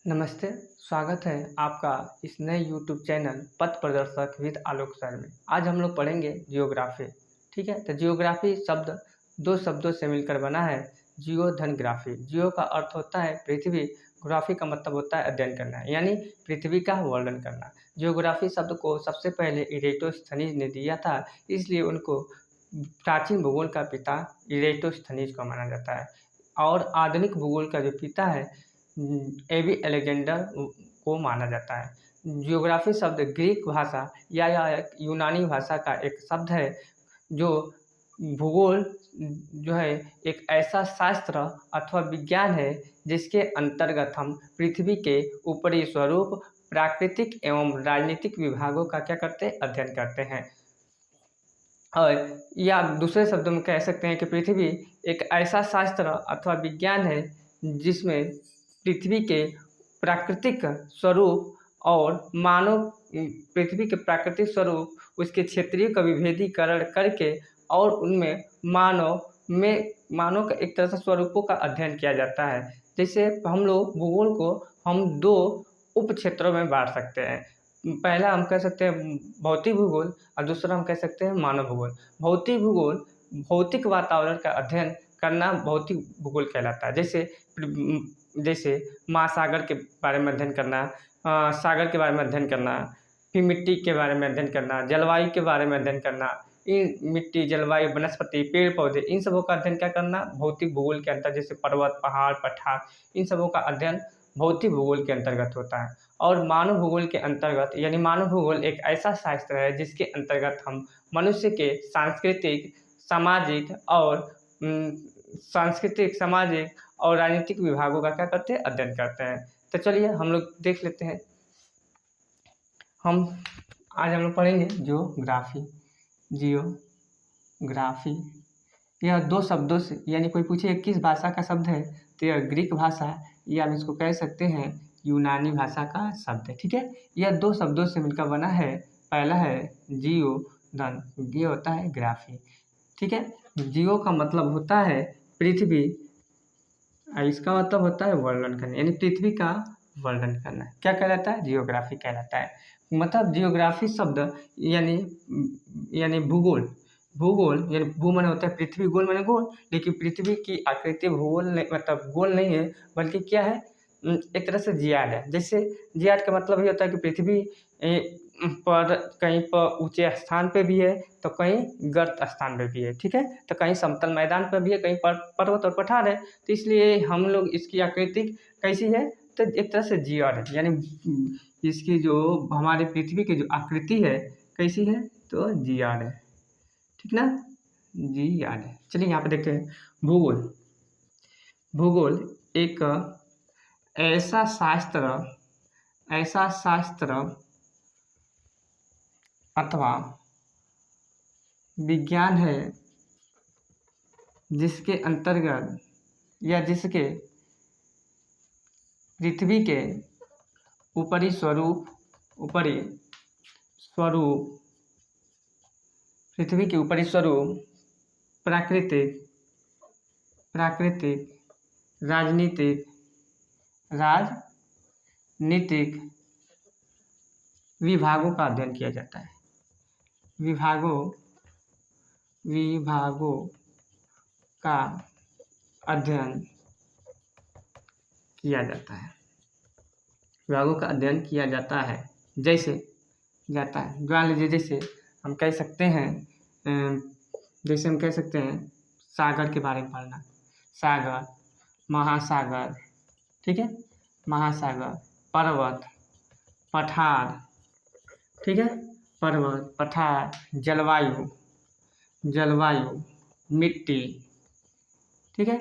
नमस्ते, स्वागत है आपका इस नए यूट्यूब चैनल पथ प्रदर्शक विद आलोक सर में। आज हम लोग पढ़ेंगे जियोग्राफी। ठीक है, तो जियोग्राफी शब्द दो शब्दों से मिलकर बना है, जियो धन ग्राफी। जियो का अर्थ होता है पृथ्वी, ग्राफी का मतलब होता है अध्ययन करना, यानी पृथ्वी का वर्णन करना। जियोग्राफी शब्द को सबसे पहले इरेटोस्थनीज ने दिया था, इसलिए उनको प्राचीन भूगोल का पिता इरेटोस्थनीज को माना जाता है। और आधुनिक भूगोल का जो पिता है एबी अलेक्जेंडर को माना जाता है। जियोग्राफी शब्द ग्रीक भाषा या एक यूनानी भाषा का एक शब्द है, जो भूगोल जो है एक ऐसा शास्त्र अथवा विज्ञान है जिसके अंतर्गत हम पृथ्वी के ऊपरी स्वरूप, प्राकृतिक एवं राजनीतिक विभागों का क्या करते हैं, अध्ययन करते हैं। और या दूसरे शब्दों में कह सकते हैं कि पृथ्वी एक ऐसा शास्त्र अथवा विज्ञान है जिसमें पृथ्वी के प्राकृतिक स्वरूप और मानव पृथ्वी के प्राकृतिक स्वरूप, उसके क्षेत्रीय का विभेदीकरण करके और उनमें मानव का एक तरह से स्वरूपों का अध्ययन किया जाता है। जैसे हम लोग भूगोल को हम दो उप क्षेत्रों में बांट सकते हैं। पहला हम कह सकते हैं भौतिक भूगोल और दूसरा हम कह सकते हैं मानव भूगोल। भौतिक भूगोल भौतिक वातावरण का अध्ययन करना भौतिक भूगोल कहलाता है। जैसे महासागर के बारे में अध्ययन करना, सागर के बारे में अध्ययन करना, फिर मिट्टी के बारे में अध्ययन करना, जलवायु के बारे में अध्ययन करना। इन मिट्टी, जलवायु, वनस्पति, पेड़ पौधे, इन सबों का अध्ययन क्या करना, भौतिक भूगोल के अंतर्गत। जैसे पर्वत, पहाड़, पठार, इन सबों का अध्ययन भौतिक भूगोल के अंतर्गत होता है। और मानव भूगोल के अंतर्गत, यानी मानव भूगोल एक ऐसा शास्त्र है जिसके अंतर्गत हम मनुष्य के सांस्कृतिक, सामाजिक और राजनीतिक विभागों का क्या करते हैं, अध्ययन करते हैं। तो चलिए हम लोग देख लेते हैं। आज हम लोग पढ़ेंगे जियोग्राफी। यह दो शब्दों से, यानी कोई पूछे किस भाषा का शब्द है, तो यह ग्रीक भाषा या हम इसको कह सकते हैं यूनानी भाषा का शब्द है। ठीक है, यह दो शब्दों से मिलकर बना है। पहला है जियो, धन, ये होता है ग्राफी। ठीक है, जियो का मतलब होता है पृथ्वी, इसका मतलब होता है वर्णन करना, यानी पृथ्वी का वर्णन करना। क्या कहलाता है, जियोग्राफी कहलाता है। मतलब जियोग्राफी शब्द यानी भूगोल। भूगोल यानी भू माने होता है पृथ्वी, गोल माने गोल, लेकिन पृथ्वी की आकृति भूगोल नहीं, मतलब गोल नहीं है, बल्कि क्या है, एक तरह से जियाड है। जैसे जियाड का मतलब ये होता है कि पृथ्वी पर कहीं पर ऊंचे स्थान पे भी है तो कहीं गर्त स्थान पे भी है। ठीक है, तो कहीं समतल मैदान पर भी है, कहीं पर्वत और पठार है। तो इसलिए हम लोग इसकी आकृति कैसी है, तो एक तरह से जियाड है, यानी इसकी जो हमारी पृथ्वी की जो आकृति है कैसी है, तो जियाड है। ठीक ना, जियाड है। चलिए यहाँ पे देखते हैं भूगोल। भूगोल एक ऐसा शास्त्र अथवा विज्ञान है जिसके अंतर्गत या जिसके पृथ्वी के ऊपरी स्वरूप, पृथ्वी के ऊपरी स्वरूप, प्राकृतिक, राजनीतिक विभागों का अध्ययन किया जाता है। विभागों का अध्ययन किया जाता है। विभागों का अध्ययन किया जाता है। मान लीजिए जैसे हम कह सकते हैं सागर के बारे में पढ़ना, सागर, महासागर। ठीक है, महासागर, पर्वत, पठार। ठीक है, पर्वत, पठार, जलवायु, मिट्टी। ठीक है,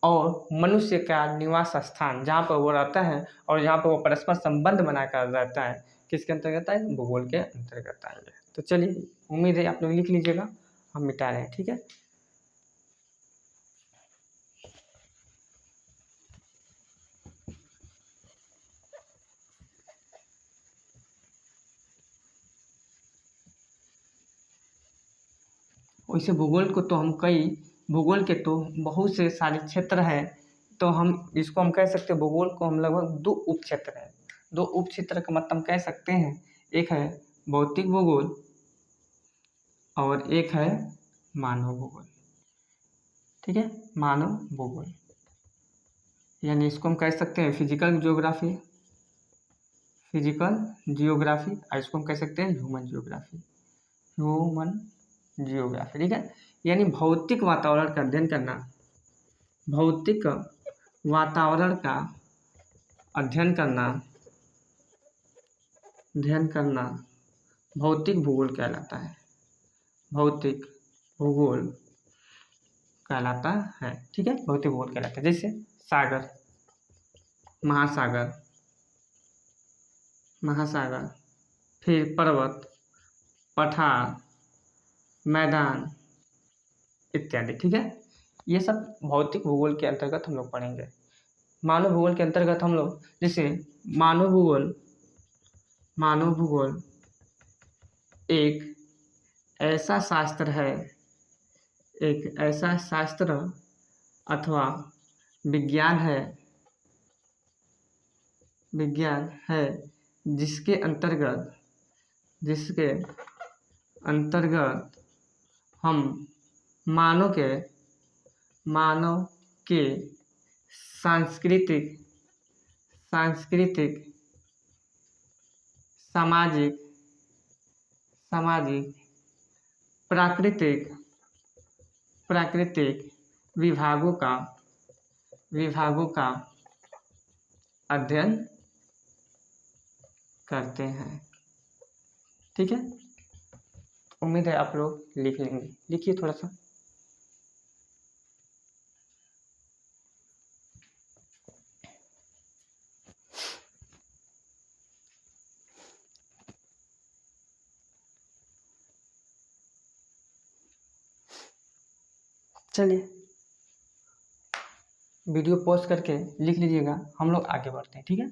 और मनुष्य का निवास स्थान, जहाँ पर वो रहता है और जहाँ पर वो परस्पर संबंध बनाकर रहता है, किसके अंतर्गत है, भूगोल के अंतर्गत आएंगे। तो चलिए, उम्मीद है आप लोग लिख लीजिएगा, हम मिटा रहे हैं। ठीक है, वैसे भूगोल के तो बहुत से सारे क्षेत्र हैं, तो हम इसको हम कह सकते हैं, भूगोल को हम लगभग दो उपक्षेत्र हैं। दो उपक्षेत्र का मतलब हम कह सकते हैं, एक है भौतिक भूगोल और एक है मानव भूगोल। ठीक है, मानव भूगोल यानी इसको हम कह सकते हैं फिजिकल जियोग्राफी, और इसको हम कह सकते हैं ह्यूमन जियोग्राफी। ठीक है, यानी भौतिक वातावरण का अध्ययन करना, भौतिक वातावरण का अध्ययन करना भौतिक भूगोल कहलाता है, भौतिक भूगोल कहलाता है। ठीक है, भौतिक भूगोल कहलाता है। जैसे सागर, महासागर, फिर पर्वत, पठार, मैदान इत्यादि। ठीक है, ये सब भौतिक भूगोल के अंतर्गत हम लोग पढ़ेंगे। मानव भूगोल के अंतर्गत हम लोग, जैसे मानव भूगोल एक ऐसा शास्त्र अथवा विज्ञान है जिसके अंतर्गत हम मानव के सांस्कृतिक, सामाजिक, प्राकृतिक विभागों का अध्ययन करते हैं। ठीक है, उम्मीद है आप लोग लिख लेंगे। लिखिए थोड़ा सा। चलिए वीडियो पॉज करके लिख लीजिएगा, हम लोग आगे बढ़ते हैं। ठीक है,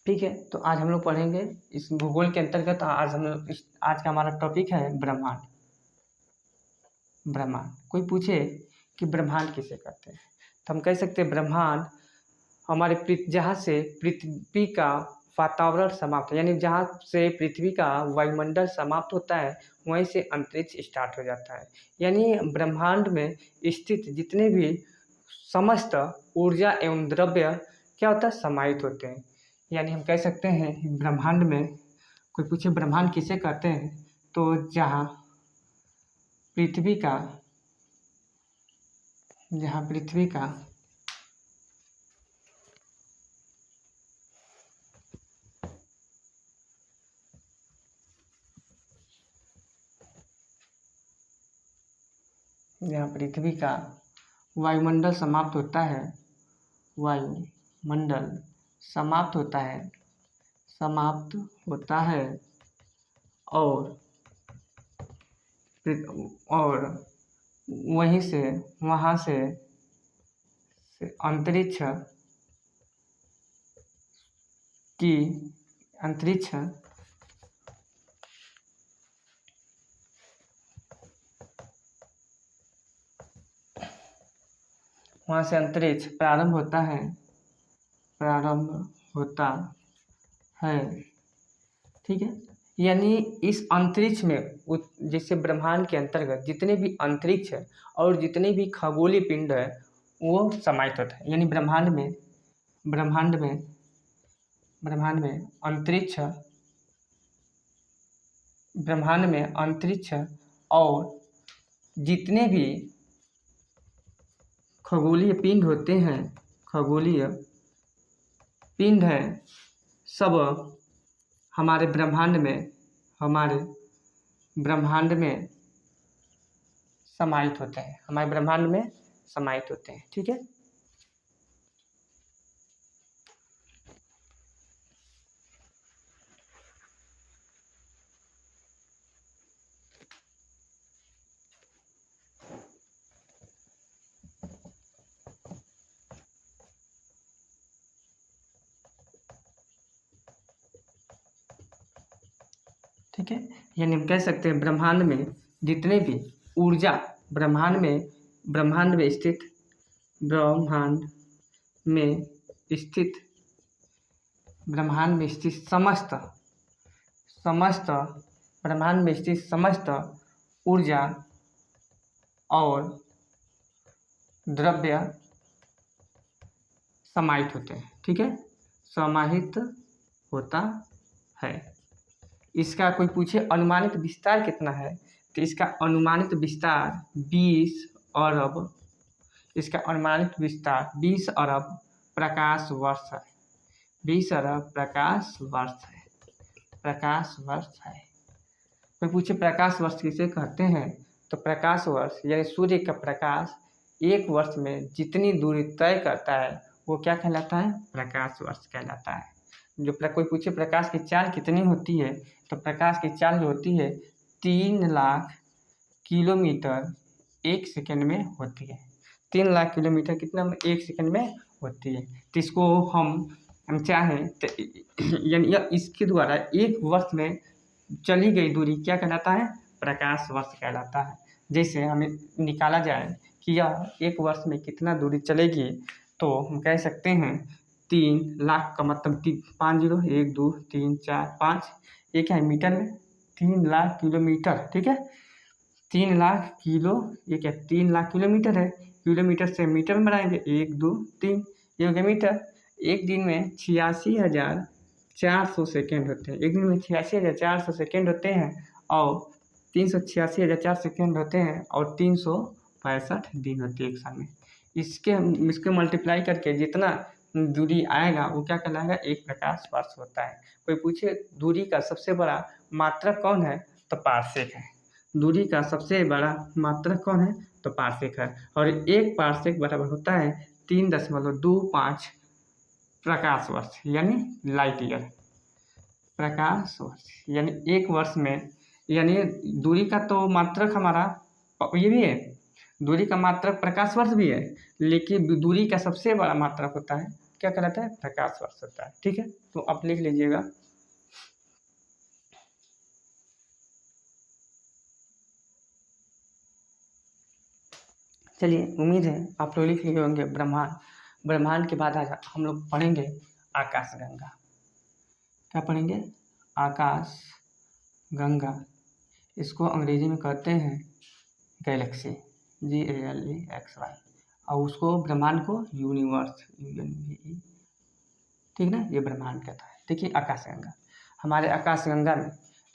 ठीक है। तो आज हम लोग पढ़ेंगे इस भूगोल के अंतर्गत। आज का हमारा टॉपिक है ब्रह्मांड। कोई पूछे कि ब्रह्मांड किसे कहते हैं, तो हम कह सकते हैं ब्रह्मांड हमारे जहाँ से पृथ्वी का वातावरण समाप्त है, यानी जहाँ से पृथ्वी का वायुमंडल समाप्त होता है वहीं से अंतरिक्ष स्टार्ट हो जाता है। यानी ब्रह्मांड में स्थित जितने भी समस्त ऊर्जा एवं द्रव्य क्या होता है, समाहित होते हैं। यानी हम कह सकते हैं ब्रह्मांड में, कोई पूछे ब्रह्मांड किसे कहते हैं, तो जहाँ पृथ्वी का वायुमंडल समाप्त होता है, और वहाँ से अंतरिक्ष प्रारंभ होता है। ठीक है, यानी इस अंतरिक्ष में जैसे ब्रह्मांड के अंतर्गत जितने भी अंतरिक्ष है और जितने भी खगोलीय पिंड है वो समाहित होता है। यानी ब्रह्मांड में अंतरिक्ष और जितने भी खगोलीय पिंड होते हैं, खगोलीय पिंड हैं, सब हमारे ब्रह्मांड में समाहित होते हैं, हमारे ब्रह्मांड में समाहित होते हैं। ठीक है, ठीक है, यानी हम कह सकते हैं ब्रह्मांड में जितने भी ऊर्जा ब्रह्मांड में स्थित ब्रह्मांड में स्थित ब्रह्मांड में स्थित समस्त ब्रह्मांड में स्थित समस्त ऊर्जा और द्रव्य समाहित होते हैं। ठीक है, समाहित होता है। इसका कोई पूछे अनुमानित विस्तार कितना है, तो इसका अनुमानित विस्तार 20 अरब, इसका अनुमानित विस्तार 20 अरब प्रकाश वर्ष है। 20 अरब प्रकाश वर्ष है, प्रकाश वर्ष है। कोई पूछे प्रकाश वर्ष किसे कहते हैं, तो प्रकाश वर्ष यानी सूर्य का प्रकाश एक वर्ष में जितनी दूरी तय करता है वो क्या कहलाता है, प्रकाश वर्ष कहलाता है। जो कोई पूछे प्रकाश की चाल कितनी होती है, तो प्रकाश की चाल जो होती है 3 लाख किलोमीटर एक सेकंड में होती है। 3 लाख किलोमीटर कितना एक सेकंड में होती है। तो इसको हम चाहें तो यानी इसके द्वारा एक वर्ष में चली गई दूरी क्या कहलाता है, प्रकाश वर्ष कहलाता है। जैसे हमें निकाला जाए कि यह एक वर्ष में कितना दूरी चलेगी, तो हम कह सकते हैं 3 लाख का मतलब 5 0 1 2 3 4 5 एक है मीटर में 3 लाख किलोमीटर। ठीक है, 3 लाख किलो, ये क्या 3 लाख किलोमीटर है, किलोमीटर से मीटर में बनाएंगे 1 2 3 ये हो गया मीटर। एक दिन में 86,400 सेकेंड होते हैं, एक दिन में 86,400 सेकेंड होते हैं और 386,004 सेकेंड होते हैं और 365 दिन होते हैं एक साल में। इसके मल्टीप्लाई करके जितना दूरी आएगा वो क्या कहलाएगा, एक प्रकाश वर्ष होता है। कोई पूछे दूरी का सबसे बड़ा मात्रक कौन है, तो पारसेक है। दूरी का सबसे बड़ा मात्रक कौन है, तो पारसेक है। और एक पारसेक बराबर होता है 3.25 प्रकाश वर्ष यानी लाइट ईयर। प्रकाश वर्ष यानी एक वर्ष में, यानी दूरी का तो मात्रक हमारा ये भी है, दूरी का मात्रक प्रकाश वर्ष भी है, लेकिन दूरी का सबसे बड़ा मात्रक होता है क्या कहलाता है, प्रकाश वर्ष होता है। ठीक है, तो आप लिख लीजिएगा। चलिए, उम्मीद है आप लोग लिख लिए होंगे ब्रह्मांड के बाद आज हम लोग पढ़ेंगे आकाशगंगा। क्या पढ़ेंगे, आकाश गंगा। इसको अंग्रेजी में कहते हैं गैलेक्सी, GALEXY, और उसको ब्रह्मांड को यूनिवर्स, UNVE, ठीक ना, ये ब्रह्मांड कहता है। देखिए आकाशगंगा, हमारे आकाशगंगा में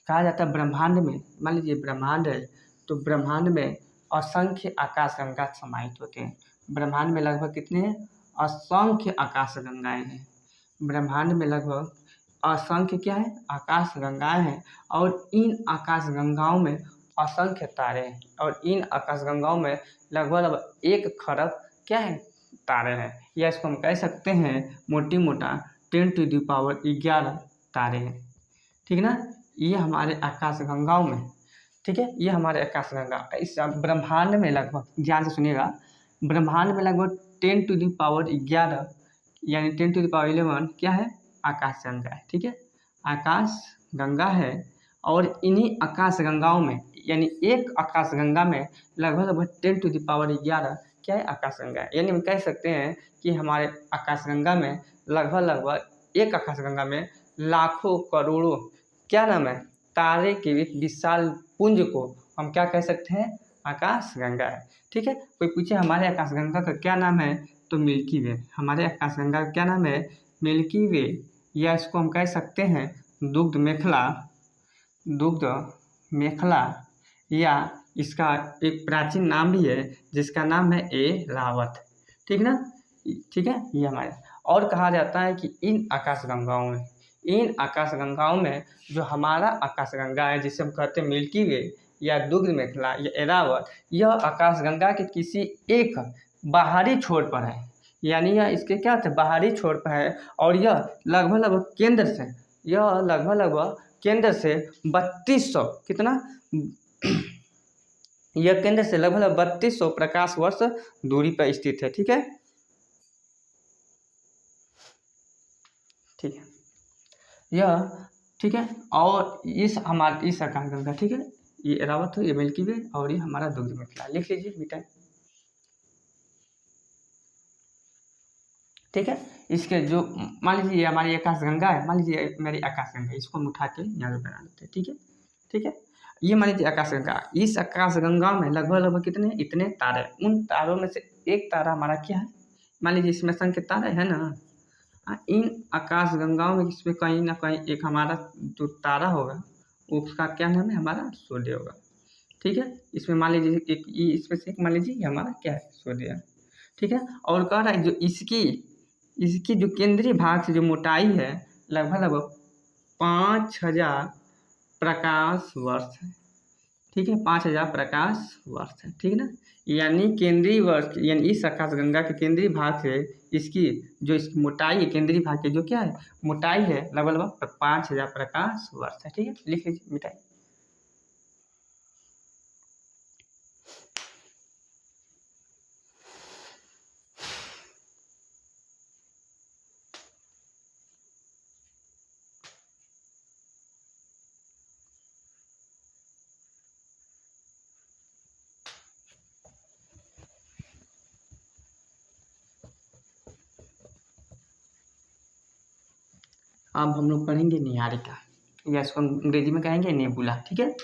कहा जाता है ब्रह्मांड में, मान लीजिए ब्रह्मांड है तो ब्रह्मांड में असंख्य आकाशगंगा समाहित होते हैं। ब्रह्मांड में लगभग कितने हैं, असंख्य आकाशगंगाएं हैं। ब्रह्मांड में लगभग असंख्य क्या है, आकाशगंगाएं हैं। और इन आकाशगंगाओं में असंख्य तारे हैं और इन आकाशगंगाओं में लगभग 1 खरब क्या है, तारे हैं। या इसको हम कह सकते हैं मोटी मोटा 10⁻11 तारे हैं। ठीक ना, ये हमारे आकाशगंगाओं में, ठीक है, ये हमारे आकाशगंगा। इस ब्रह्मांड में लगभग, ध्यान से सुनिएगा, ब्रह्मांड में लगभग 10⁻11 यानी 10⁻11 क्या है, आकाशगंगा है। ठीक है, आकाशगंगा है। और इन्हीं आकाशगंगाओं में, यानी एक आकाशगंगा में लगभग 10⁻11 क्या है, आकाशगंगा है। यानी हम कह सकते हैं कि हमारे आकाशगंगा में लगभग एक आकाशगंगा में लाखों करोड़ों क्या नाम है, तारे के एक विशाल पुंज को हम क्या कह सकते हैं, आकाशगंगा है। ठीक है, कोई पूछे हमारे आकाशगंगा का क्या नाम है, तो मिल्की वे। हमारे आकाशगंगा का क्या नाम है, मिल्की वे, या इसको हम कह सकते हैं दुग्ध मेखला या इसका एक प्राचीन नाम भी है जिसका नाम है एरावत। ठीक ना, ठीक है, ये हमारे। और कहा जाता है कि इन आकाशगंगाओं में जो हमारा आकाशगंगा है जिसे हम कहते हैं मिल्की वे या दुग्ध मेखला या एरावत, यह आकाशगंगा के किसी एक बाहरी छोर पर है। यानी यह इसके क्या थे, बाहरी छोर पर है। और यह लगभग केंद्र से 3200 कितना यह केंद्र से लगभग 3200 प्रकाश वर्ष दूरी पर स्थित है। ठीक है, ठीक है, यह ठीक है। और इस आकाशगंगा, ठीक है, ये एरावत हो, ये मिल्की वे, और ये हमारा दुग्ध मेखला। लिख लीजिए बेटा, ठीक है। इसके जो मान लीजिए ये हमारी आकाशगंगा है, मान लीजिए मेरी आकाशगंगा, इसको हम उठा के यहाँ पे बना लेते हैं। ठीक है, ठीक है, ये मान लीजिए आकाशगंगा। इस आकाशगंगा में लगभग कितने इतने तारे, उन तारों में से एक तारा हमारा क्या है, मान लीजिए इसमें संख्या तारे है ना। इन आकाशगंगाओं में इसमें कहीं ना कहीं एक हमारा जो तारा होगा उसका क्या नाम है, हमारा सूर्य होगा। ठीक है, इसमें मान लीजिए एक इसमें से एक मान लीजिए ये हमारा क्या है, सूर्य है। ठीक है, और कह रहा है जो इसकी इसकी जो केंद्रीय भाग से जो मोटाई है लगभग 5000 प्रकाश वर्ष है। ठीक है, 5000 प्रकाश वर्ष है। ठीक है ना, यानी केंद्रीय वर्ष, यानी इस आकाशगंगा के केंद्रीय भाग से इसकी जो इसकी मोटाई है, केंद्रीय भाग की जो क्या है मोटाई है लगभग 5000 प्रकाश वर्ष है। ठीक है, लिख लीजिए मिटाई। अब हम लोग पढ़ेंगे निहारिका, या इसको अंग्रेजी में कहेंगे नेबुला। ठीक है,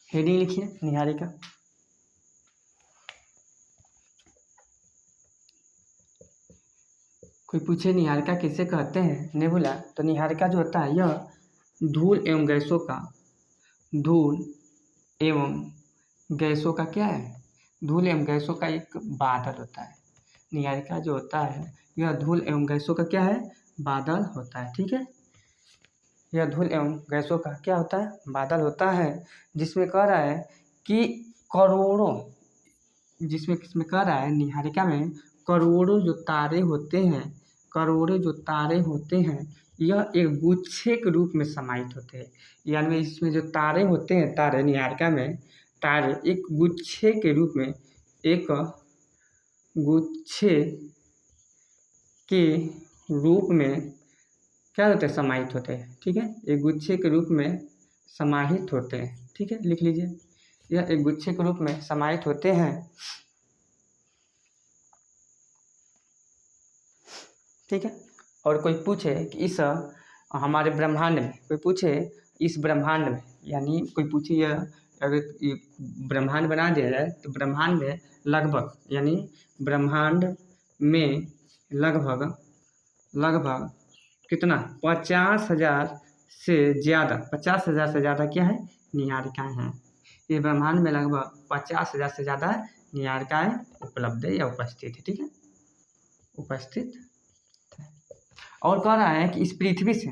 हेडिंग लिखिए निहारिका। कोई पूछे निहारिका किसे कहते हैं नेबुला, तो निहारिका जो होता है यह धूल एवं गैसों का क्या है, धूल एवं गैसों का एक बादल होता है। निहारिका जो होता है यह धूल एवं गैसों का क्या है, बादल होता है। ठीक है, यह धूल एवं गैसों का क्या होता है, बादल होता है, जिसमें कह रहा है कि करोड़ों, किसमें कह रहा है निहारिका में करोड़ों जो तारे होते हैं, यह एक गुच्छे के रूप में समाहित होते हैं। यानी इसमें जो तारे होते हैं, तारे निहारिका में तारे एक गुच्छे के रूप में, एक गुच्छे के रूप में क्या होते हैं, समाहित होते हैं। ठीक है, एक गुच्छे के रूप में समाहित होते हैं। ठीक है, लिख लीजिए, यह एक गुच्छे के रूप में समाहित होते हैं। ठीक है, और कोई पूछे कि इस हमारे ब्रह्मांड में, कोई पूछे इस ब्रह्मांड में, यानी कोई पूछे यह अगर ये ब्रह्मांड बना दिया जाए तो ब्रह्मांड में लगभग, यानी ब्रह्मांड में लगभग कितना 50,000 से ज़्यादा क्या है, निहारिकाएँ हैं। इस ब्रह्मांड में लगभग 50,000 से ज़्यादा निहारिकाएँ उपलब्ध है या उपस्थित है। ठीक है, उपस्थित। और कह रहा है कि इस पृथ्वी से,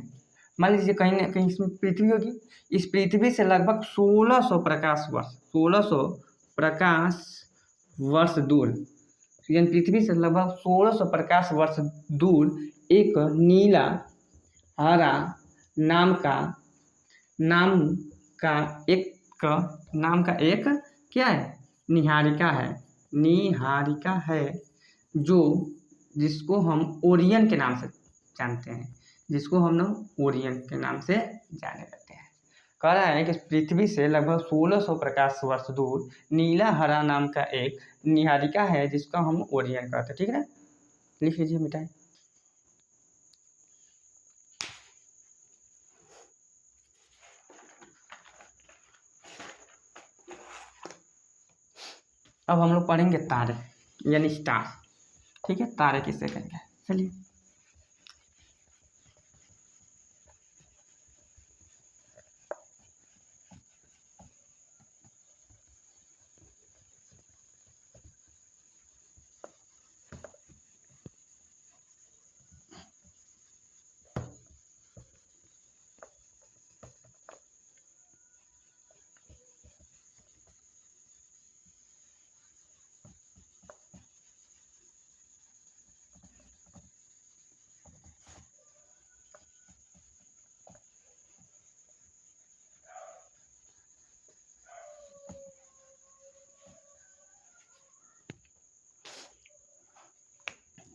मान लीजिए कहीं ना कहीं इसमें पृथ्वी होगी, इस पृथ्वी से लगभग 1600 प्रकाश वर्ष दूर, यानी पृथ्वी से लगभग 1600 प्रकाश वर्ष दूर एक नीला हरा नाम का एक क्या है, निहारिका है, जो जिसको हम ओरियन के नाम से जानते हैं, ओरियन के नाम से जाने जाते हैं। कह रहा है कि पृथ्वी से लगभग 1600 प्रकाश वर्ष दूर नीला हरा नाम का एक निहारिका है जिसको हम ओरियन कहते हैं। ठीक है ना, लिख लीजिए मिटाएं। अब हम लोग पढ़ेंगे तारे यानी स्टार। ठीक है, तारे किससे कहेंगे, चलिए।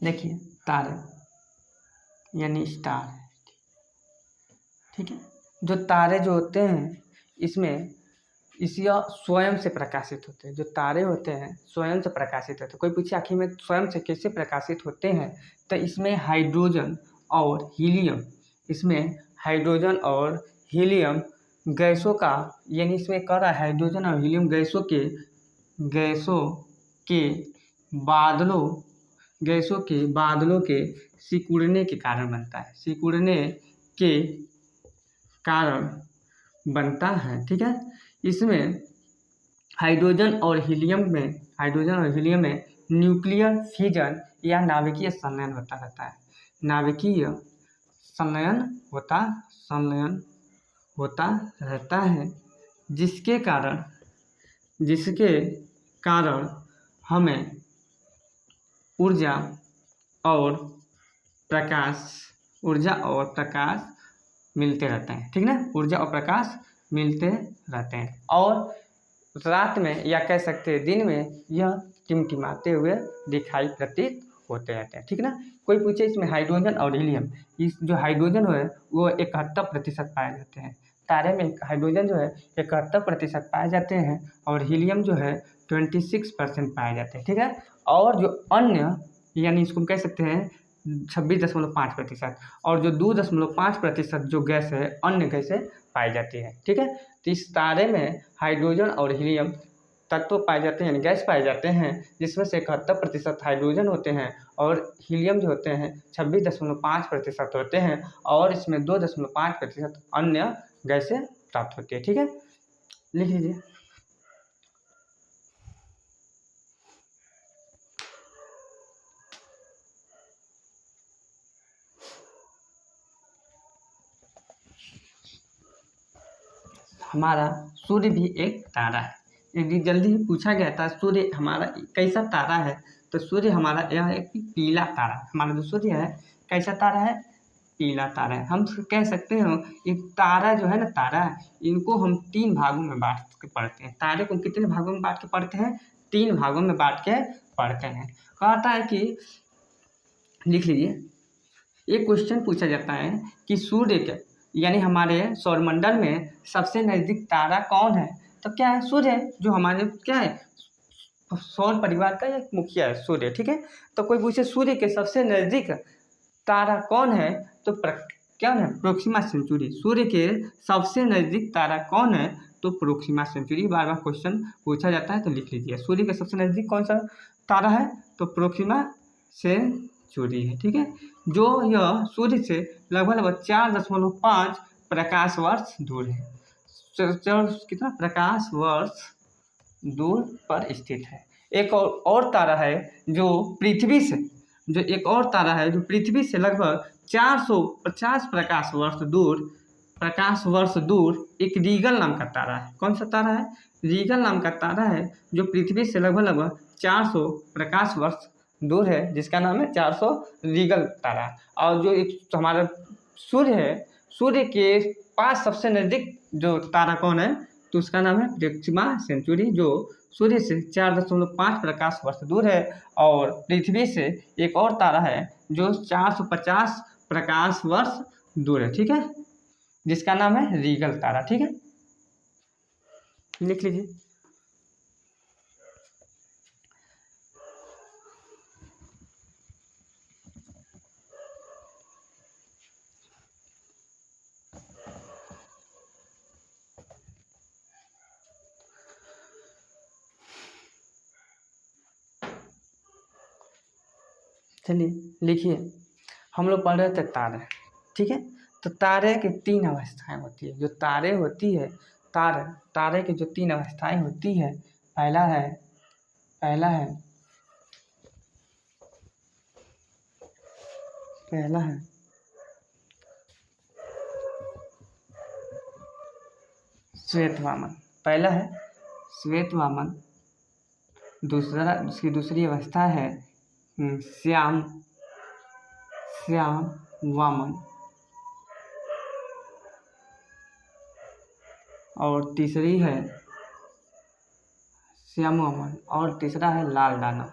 देखिए, तारे यानी स्टार, ठीक है। जो तारे जो होते हैं इसमें यह स्वयं से प्रकाशित होते हैं। जो तारे होते हैं स्वयं से प्रकाशित होते हैं। कोई पूछे आखिर में स्वयं से कैसे प्रकाशित होते हैं, तो इसमें हाइड्रोजन और हीलियम, इसमें हाइड्रोजन और हीलियम गैसों का, यानी इसमें कह रहा है हाइड्रोजन और हीलियम गैसों के बादलों के सिकुड़ने के कारण बनता है, सिकुड़ने के कारण बनता है, ठीक है। इसमें हाइड्रोजन और हीलियम में न्यूक्लियर फिजन या नाभिकीय संलयन होता रहता है। नाभिकीय संलयन होता रहता है, जिसके कारण हमें ऊर्जा और प्रकाश मिलते रहते हैं, ठीक ना। ऊर्जा और प्रकाश मिलते रहते हैं, और रात में या कह सकते हैं दिन में यह टिमटिमाते हुए दिखाई प्रतीत होते रहते हैं, ठीक ना। कोई पूछे इसमें हाइड्रोजन और हीलियम, इस जो हाइड्रोजन है वो 71% पाए जाते हैं। तारे में हाइड्रोजन जो है 71% पाए जाते हैं और हीलियम जो है 26% पाए जाते हैं, ठीक है। और जो अन्य, यानी इसको हम कह सकते हैं 26.5%, और जो 2.5% जो गैस है अन्य गैसें पाई जाती है, ठीक है। तो इस तारे में हाइड्रोजन और हीलियम तत्व पाए जाते हैं, गैस पाए जाते हैं, जिसमें से 71% हाइड्रोजन होते हैं और हीलियम जो होते हैं 26.5% होते हैं, और इसमें 2.5% अन्य गैसें प्राप्त होती है, ठीक है। लिख लीजिए। हमारा सूर्य भी एक तारा है। यदि जल्दी ही पूछा गया था सूर्य हमारा कैसा तारा है, तो सूर्य हमारा यह एक पीला तारा है। हमारा जो सूर्य है कैसा तारा है, पीला तारा है। हम कह सकते हैं ये तारा जो है ना, तारा इनको हम 3 भागों में बांट के पढ़ते हैं। तारे को कितने भागों में बांट के पढ़ते हैं, 3 भागों में बांट के पढ़ते हैं। कहता है कि लिख लीजिए, एक क्वेश्चन पूछा जाता है कि सूर्य के यानी हमारे सौरमंडल में सबसे नज़दीक तारा कौन है, तो क्या है, सूर्य है। जो हमारे क्या है, सौर परिवार का एक मुखिया है सूर्य, ठीक है। तो कोई पूछे सूर्य के सबसे नज़दीक तारा कौन है, तो क्या है, प्रोक्सिमा सेंचुरी। सूर्य के सबसे नज़दीक तारा कौन है, तो प्रोक्सिमा सेंचुरी। बार बार क्वेश्चन पूछा जाता है, तो लिख लीजिए सूर्य के सबसे नज़दीक कौन सा तारा है, तो प्रोक्सिमा सेंचुरी है, ठीक है। जो यह सूर्य से लगभग 4.5 प्रकाश वर्ष दूर है। कितना प्रकाश वर्ष दूर पर स्थित है। एक और तारा है जो पृथ्वी से, जो एक और तारा है जो पृथ्वी से लगभग 450 प्रकाश वर्ष दूर एक रीगल नाम का तारा है। कौन सा तारा है, रीगल नाम का तारा है, जो पृथ्वी से लगभग 400 प्रकाश वर्ष दूर है, जिसका नाम है 400 रीगल तारा। और जो एक हमारा सूर्य है, सूर्य के पास सबसे नज़दीक जो तारा कौन है, तो उसका नाम है प्रोक्सिमा सेंचुरी, जो सूर्य से 4.5 प्रकाश वर्ष दूर है। और पृथ्वी से एक और तारा है जो 450 प्रकाश वर्ष दूर है, ठीक है, जिसका नाम है रीगल तारा, ठीक है। लिख लीजिए। चलिए लिखिए, हम लोग पढ़ रहे थे तारे, ठीक है। तो तारे की 3 अवस्थाएं होती है। जो तारे होती है, तारे की जो 3 अवस्थाएं होती है, पहला है पहला है श्वेत वामन। पहला है श्वेत वामन। उसकी दूसरी अवस्था है श्याम श्याम वामन। और तीसरी है श्याम वामन, और तीसरा है लाल दानव।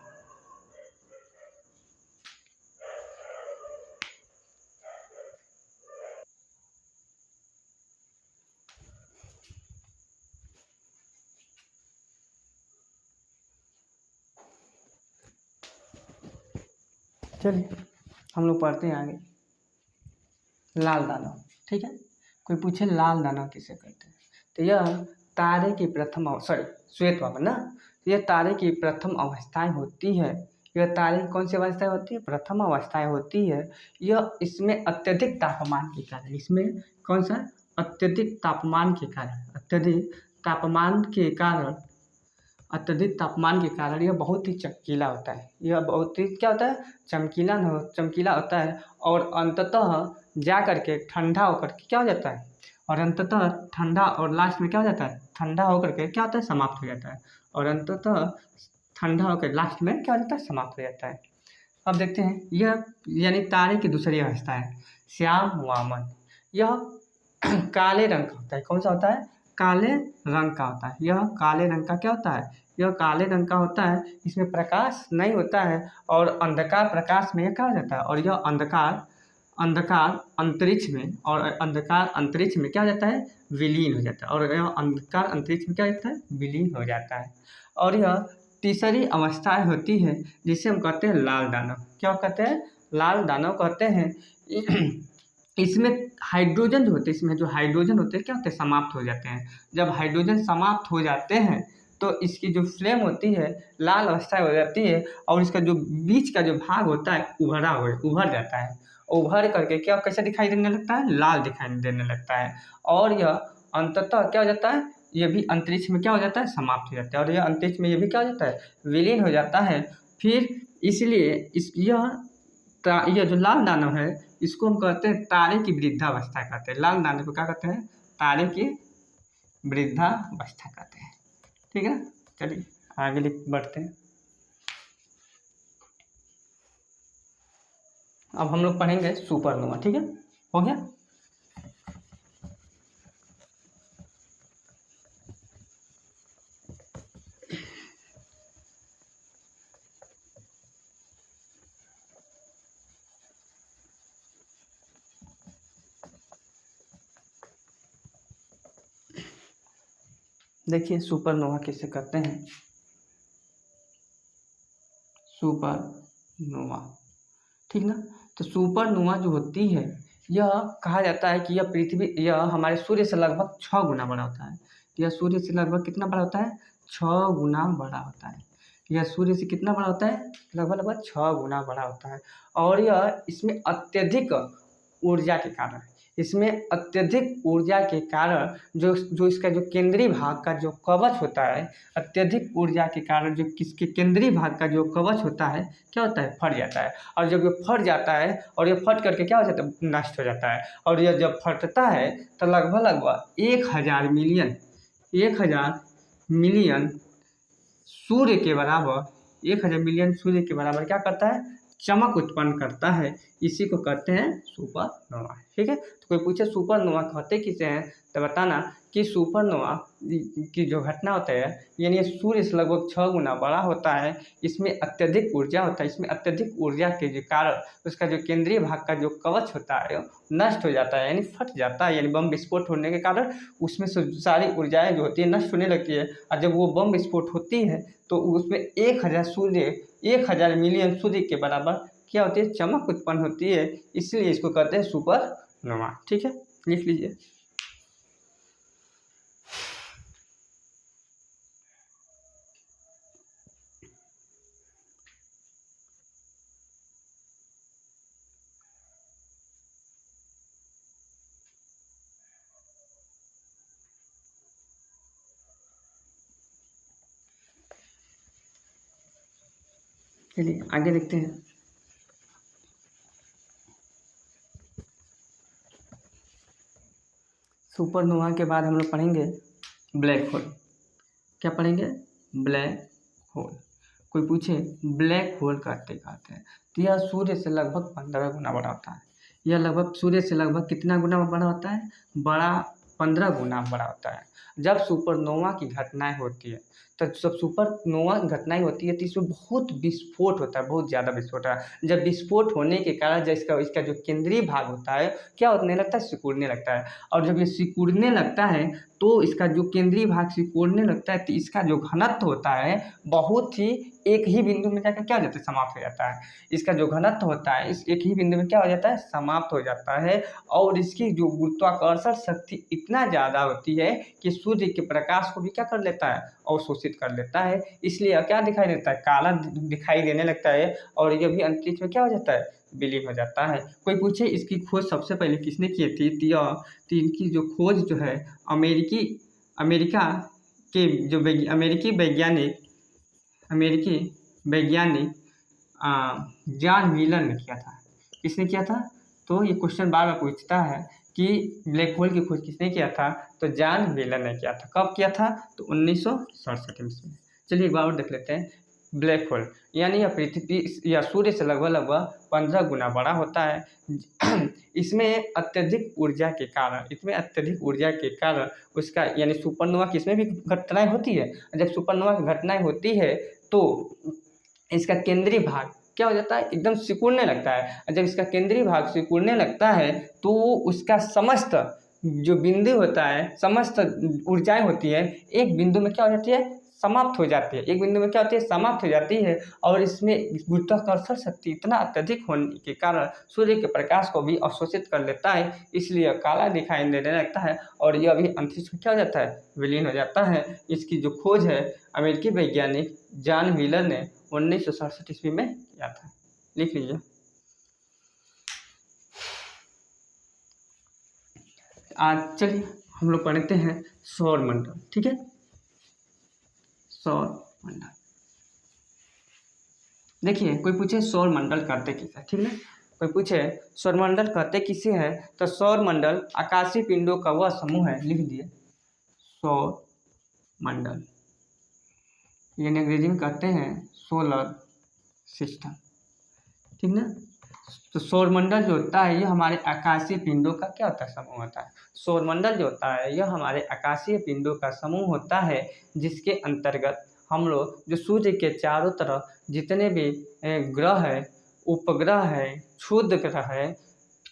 चलिए हम लोग पढ़ते हैं आगे। लाल दानव, ठीक है। कोई पूछे लाल दानव किसे कहते हैं, तो यह तारे की श्वेत वामन ना, यह तारे की प्रथम अवस्थाएं होती है। यह तारे की कौन सी अवस्थाएं होती है, प्रथम अवस्थाएं होती है। यह इसमें अत्यधिक तापमान के कारण, इसमें कौन सा अत्यधिक तापमान के कारण अत्यधिक तापमान के कारण यह बहुत ही चमकीला होता है। यह बहुत ही क्या होता है, चमकीला होता है। और अंततः जा करके ठंडा होकर के क्या हो जाता है, और अंततः ठंडा, और लास्ट में क्या हो जाता है, ठंडा होकर के क्या होता है, समाप्त हो जाता है। और अंततः ठंडा होकर लास्ट में क्या हो जाता है, समाप्त हो जाता है। अब देखते हैं, यह यानी तारे की दूसरी अवस्था है श्याम वामन। यह काले रंग का होता है। कौन सा होता है, काले रंग का होता है। यह काले रंग का क्या होता है, यह काले रंग का होता है। इसमें प्रकाश नहीं होता है, और अंधकार प्रकाश में यह क्या हो जाता है, और यह अंधकार अंतरिक्ष में क्या हो जाता है, विलीन हो जाता है। और यह अंधकार अंतरिक्ष में क्या होता है, विलीन हो जाता है। और यह तीसरी अवस्थाएं होती है, जिसे हम कहते हैं लाल दानव। क्या कहते हैं, लाल दानव कहते हैं। इसमें हाइड्रोजन जो होते हैं, इसमें जो हाइड्रोजन होते हैं क्या होते हैं, समाप्त हो जाते हैं। जब हाइड्रोजन समाप्त हो जाते हैं तो इसकी जो फ्लेम होती है लाल अवस्था हो जाती है, और इसका जो बीच का जो भाग होता है उभर जाता है। उभर करके क्या कैसे दिखाई देने लगता है, लाल दिखाई देने लगता है। और यह अंततः क्या हो जाता है, ये भी अंतरिक्ष में क्या हो जाता है, समाप्त हो जाता है। और यह अंतरिक्ष में ये भी क्या हो जाता है, विलीन हो जाता है। फिर इसलिए यह जो लाल दानव है, इसको हम कहते हैं तारे की वृद्धावस्था कहते हैं। लाल दानव को क्या कहते हैं, तारे की वृद्धावस्था कहते हैं। ठीक है, चलिए आगे बढ़ते हैं। अब हम लोग पढ़ेंगे सुपरनोवा, ठीक है, हो गया। देखिए सुपरनोवा किसे कहते हैं, सुपरनोवा, ठीक ना। तो सुपरनोवा जो होती है, यह कहा जाता है कि यह हमारे सूर्य से लगभग 6 गुना बड़ा होता है। यह सूर्य से लगभग कितना बड़ा होता है, 6 गुना बड़ा होता है। यह सूर्य से कितना बड़ा होता है, लगभग 6 गुना बड़ा होता है। और यह इसमें अत्यधिक ऊर्जा के कारण जो इसका जो केंद्रीय भाग का जो कवच होता है, अत्यधिक ऊर्जा के कारण जो किसके केंद्रीय भाग का जो कवच होता है क्या होता है, फट जाता है। और जब ये फट जाता है, और ये फट करके क्या हो जाता है, नष्ट हो जाता है। और यह जब फटता है तो लगभग 1,000 मिलियन सूर्य के बराबर 1,000 मिलियन सूर्य के बराबर क्या करता है, चमक उत्पन्न करता है। इसी को कहते हैं सुपरनोवा, ठीक है। तो कोई पूछे सुपरनोवा कहते किसे हैं, तो बताना कि सुपरनोवा की जो घटना होता है, यानी सूर्य से लगभग 6 गुना बड़ा होता है। इसमें अत्यधिक ऊर्जा होता है। इसमें अत्यधिक ऊर्जा के जो कारण उसका जो केंद्रीय भाग का जो कवच होता है नष्ट हो जाता है, यानी फट जाता है। यानी बम विस्फोट होने के कारण उसमें से सारी ऊर्जाएं जो होती है नष्ट होने लगती है। और जब वो बम विस्फोट होती है तो उसमें 1,000 मिलियन सूर्य के बराबर क्या होती है, चमक उत्पन्न होती है। इसलिए इसको कहते हैं सुपरनोवा, ठीक है, लिख लीजिए। चलिए आगे देखते हैं। सुपरनोवा के बाद हम लोग पढ़ेंगे ब्लैक होल। क्या पढ़ेंगे? Black hole. कोई पूछे ब्लैक होल कहते कहते हैं तो यह सूर्य से लगभग 15 गुना बड़ा होता है। यह लगभग सूर्य से लगभग कितना गुना बड़ा होता है? 15 गुना बड़ा होता है। जब सुपरनोवा की घटनाएं होती है तो जब सुपरनोवा घटनाएं होती है तो इसमें बहुत विस्फोट होता है, बहुत ज़्यादा विस्फोट होता है। जब विस्फोट होने के कारण जब इसका जो केंद्रीय भाग होता है क्या होने लगता है? सिकुड़ने लगता है। और जब ये सिकुड़ने लगता है तो इसका जो केंद्रीय भाग सिकुड़ने लगता है तो इसका जो घनत्व होता है बहुत ही एक ही बिंदु में जाकर क्या हो जाता है? समाप्त हो जाता है। इसका जो घनत्व होता है इस एक ही बिंदु में क्या हो जाता है? समाप्त हो जाता है। और इसकी जो गुरुत्वाकर्षण शक्ति इतना ज़्यादा होती है कि सूर्य के प्रकाश को भी क्या कर लेता है? अवशोषित कर लेता है। इसलिए क्या दिखाई देता है? काला दिखाई देने लगता है और ये भी अंतरिक्ष में क्या हो जाता है? विलीन हो जाता है। कोई पूछे इसकी खोज सबसे पहले किसने की थी? तो इनकी जो खोज जो है अमेरिका के जो अमेरिकी वैज्ञानिक जॉन व्हीलर ने किया था। किसने किया था? तो ये क्वेश्चन बार बार पूछता है कि ब्लैक होल की खोज किसने किया था? तो जॉन व्हीलर ने किया था। कब किया था? तो 1967 में। चलिए एक बार और देख लेते हैं। ब्लैक होल यानी यह पृथ्वी या सूर्य से लगभग 15 गुना बड़ा होता है। इसमें अत्यधिक ऊर्जा के कारण उसका यानी सुपरनोवा की इसमें भी घटनाएं होती है। जब सुपरनोवा की घटनाएं होती है तो इसका केंद्रीय भाग क्या हो जाता है? एकदम सिकुड़ने लगता है। और जब इसका केंद्रीय भाग सिकुड़ने लगता है तो उसका समस्त जो बिंदु होता है, समस्त ऊर्जाएं होती है एक बिंदु में क्या हो जाती है? समाप्त हो जाती है। एक बिंदु में क्या होती है? समाप्त हो जाती है। और इसमें गुरुत्वाकर्षण शक्ति इतना अत्यधिक होने के कारण सूर्य के प्रकाश को भी अवशोषित कर लेता है। इसलिए काला दिखाई देने लगता है और यह भी अंतरिक्ष में क्या हो जाता है? विलीन हो जाता है। इसकी जो खोज है अमेरिकी वैज्ञानिक जॉन व्हीलर ने 1967 ईस्वी में किया था। लिख लीजिए। आज चलिए हम लोग पढ़ते हैं सौर मंडल। ठीक है, सौर मंडल। देखिए कोई पूछे सौर मंडल कहते किसे, ठीक है, कोई पूछे सौर मंडल कहते किसे है तो सौर मंडल आकाशीय पिंडों का वह समूह है। लिख दिए सौर मंडल, यानी अंग्रेजी में कहते हैं सोलर सिस्टम। ठीक ना। तो सौरमंडल जो होता है यह हमारे आकाशीय पिंडों का क्या होता है? समूह होता है। सौरमंडल जो होता है यह हमारे आकाशीय पिंडों का समूह होता है जिसके अंतर्गत हम लोग जो सूर्य के चारों तरफ जितने भी ग्रह है, उपग्रह है, क्षुद्र ग्रह है,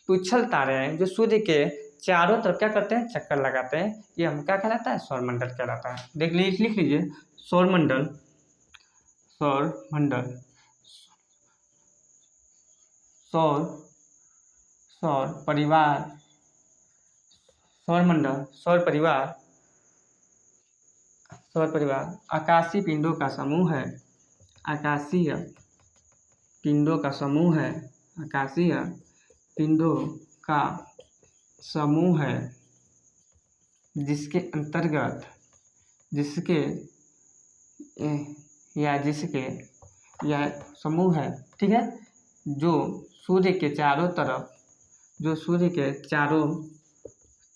पुच्छल तारे हैं जो सूर्य के चारों तरफ क्या करते हैं? चक्कर लगाते हैं। ये हम क्या कहलाता है? सौरमंडल कहलाता है। लिख लीजिए सौरमंडल। सौरमंडल सौर परिवार, सौरमंडल, सौर परिवार आकाशीय पिंडों का समूह है। आकाशीय पिंडों का समूह है। आकाशीय पिंडों का समूह है जिसके अंतर्गत जिसके यह समूह है। ठीक है, जो सूर्य के चारों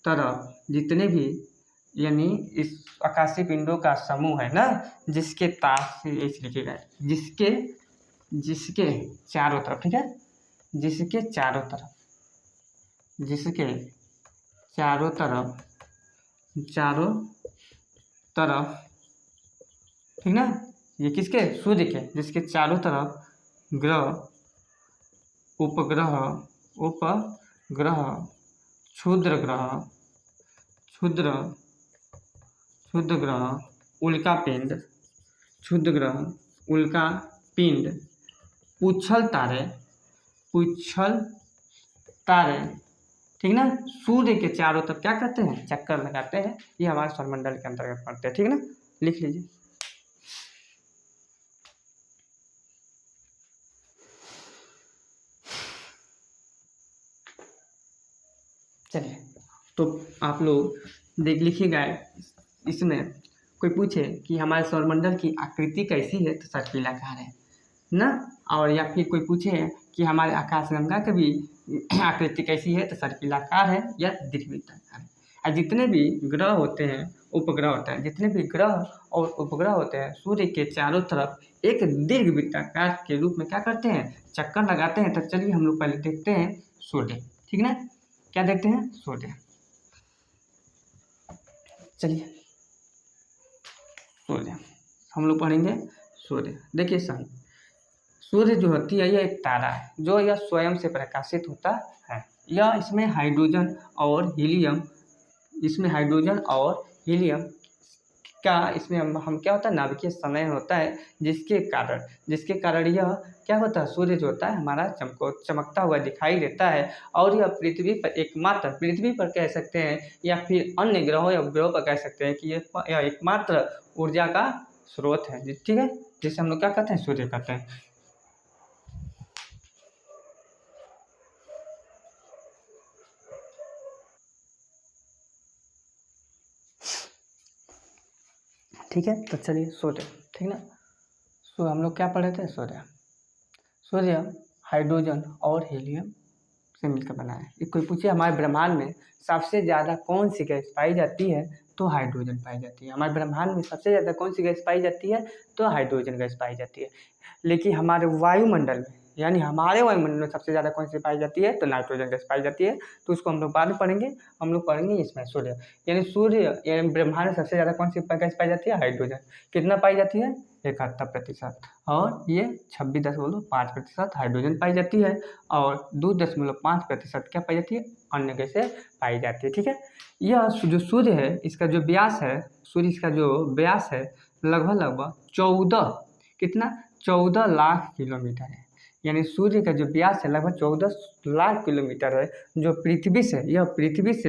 तरफ जितने भी यानी इस आकाशीय पिंडों का समूह है ना, जिसके तार से लिखेगा जिसके चारों तरफ। ठीक है, जिसके चारों तरफ ठीक ना, ये किसके? सूर्य के, जिसके चारों तरफ ग्रह, उपग्रह, क्षुद्र ग्रह, उल्का पिंड, पुच्छल तारे, ठीक ना, सूर्य के चारों तरफ क्या करते हैं? चक्कर लगाते हैं। ये हमारे सौरमंडल के अंतर्गत पड़ते हैं। ठीक ना, लिख लीजिए। चलिए तो आप लोग लिखिएगा। इसमें कोई पूछे कि हमारे सौरमंडल की आकृति कैसी है तो सर्पिलाकार है। ना। और या फिर कोई पूछे कि हमारे आकाशगंगा की भी आकृति कैसी है, तो सर्पिलाकार है या दीर्घवृत्ताकार है। और जितने भी ग्रह होते हैं, उपग्रह होता है, जितने भी ग्रह और उपग्रह होते हैं सूर्य के चारों तरफ एक दीर्घवृत्ताकार के रूप में क्या करते हैं, चक्कर लगाते हैं। तो चलिए हम लोग पहले देखते हैं सूर्य, ठीक ना। क्या देखते हैं, सूर्य। चलिए सूर्य हम लोग पढ़ेंगे। सूर्य देखिए सर, सूर्य जो होती है यह एक तारा है जो यह स्वयं से प्रकाशित होता है। यह इसमें हाइड्रोजन और हीलियम, इसमें हाइड्रोजन और हीलियम का इसमें हम क्या होता है, नाभिकीय संलयन होता है, जिसके कारण यह क्या होता है, सूर्य जो होता है हमारा चमकता हुआ दिखाई देता है। और यह पृथ्वी पर एकमात्र, पृथ्वी पर कह सकते हैं या फिर अन्य ग्रहों या उपग्रहों पर कह सकते हैं कि यह एकमात्र ऊर्जा का स्रोत है, ठीक है, जिसे हम लोग क्या कहते हैं, सूर्य कहते हैं। ठीक है, तो चलिए सूर्य, ठीक ना। सो हम लोग क्या पढ़े थे, सूर्य हाइड्रोजन और हीलियम से मिलकर बना है। एक कोई पूछे हमारे ब्रह्मांड में सबसे ज़्यादा कौन सी गैस पाई जाती है, तो हाइड्रोजन पाई जाती है। हमारे ब्रह्मांड में सबसे ज़्यादा कौन सी गैस पाई जाती है, तो हाइड्रोजन गैस पाई जाती है। लेकिन हमारे वायुमंडल में, यानी हमारे वायुमंडल में सबसे ज़्यादा कौन सी पाई जाती है, तो नाइट्रोजन गैस पाई जाती है। तो उसको हम लोग बाद में पढ़ेंगे। हम लोग पढ़ेंगे इसमें सूर्य, यानी ब्रह्मांड में सबसे ज़्यादा कौन सी गैस पाई जाती है, हाइड्रोजन। कितना पाई जाती है, 71%। और ये 26.5% हाइड्रोजन पाई जाती है और 2.5% क्या पाई जाती है, अन्य गैसें पाई जाती है, ठीक है। यह जो सूर्य है इसका जो व्यास है, सूर्य इसका जो व्यास है लगभग 14 लाख किलोमीटर है। यानी सूर्य का जो व्यास है लगभग 14 लाख किलोमीटर है, जो पृथ्वी से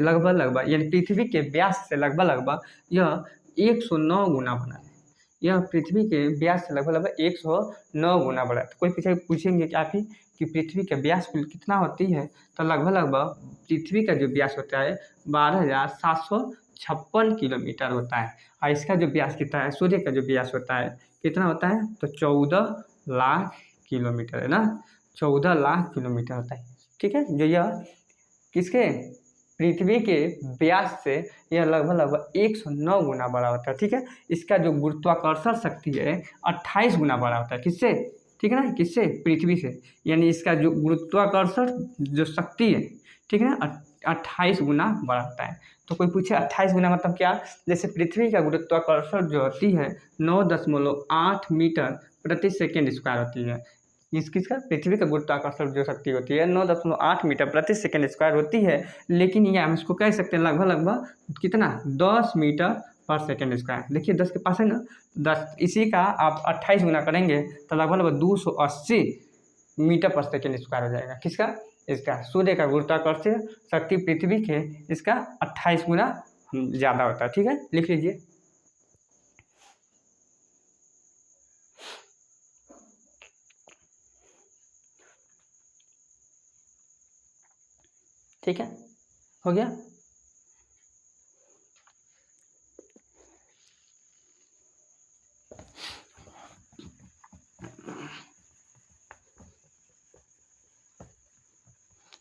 लगभग यानी पृथ्वी के व्यास से लगभग यह 109 गुना बड़ा है। यह पृथ्वी के व्यास से लगभग 109 गुना बड़ा है। तो कोई पूछेंगे कि आप ही कि पृथ्वी का व्यास कुल कितना होती है, तो लगभग पृथ्वी का जो व्यास होता है 12,756 किलोमीटर होता है। और इसका जो व्यास कितना है, सूर्य का जो व्यास होता है कितना होता है, तो 14 लाख किलोमीटर है ना, 14 लाख किलोमीटर होता है, ठीक है। जो यह किसके, पृथ्वी के व्यास से यह लगभग 109 गुना बड़ा होता है, ठीक है। इसका जो गुरुत्वाकर्षण शक्ति है 28 गुना बड़ा होता है, किससे, ठीक है ना, किससे, पृथ्वी से। यानी इसका जो गुरुत्वाकर्षण जो शक्ति है, ठीक है ना, 28 गुना बड़ा होता है। तो कोई पूछे 28 गुना मतलब क्या, जैसे पृथ्वी का गुरुत्वाकर्षण जो होती है 9.8 मीटर प्रति सेकेंड स्क्वायर होती है। किसका, पृथ्वी का गुरुत्वाकर्षण जो शक्ति होती है 9.8 मीटर प्रति सेकेंड स्क्वायर होती है। लेकिन ये हम इसको कह सकते हैं लगभग कितना, 10 मीटर पर सेकेंड स्क्वायर। देखिए 10 के पास है ना, 10, इसी का आप 28 गुना करेंगे तो लगभग 280 मीटर पर सेकेंड स्क्वायर हो जाएगा। किसका, इसका सूर्य का गुरुत्वाकर्षण शक्ति पृथ्वी के इसका 28 गुना ज़्यादा होता है, ठीक है, लिख लीजिए। ठीक है, हो गया।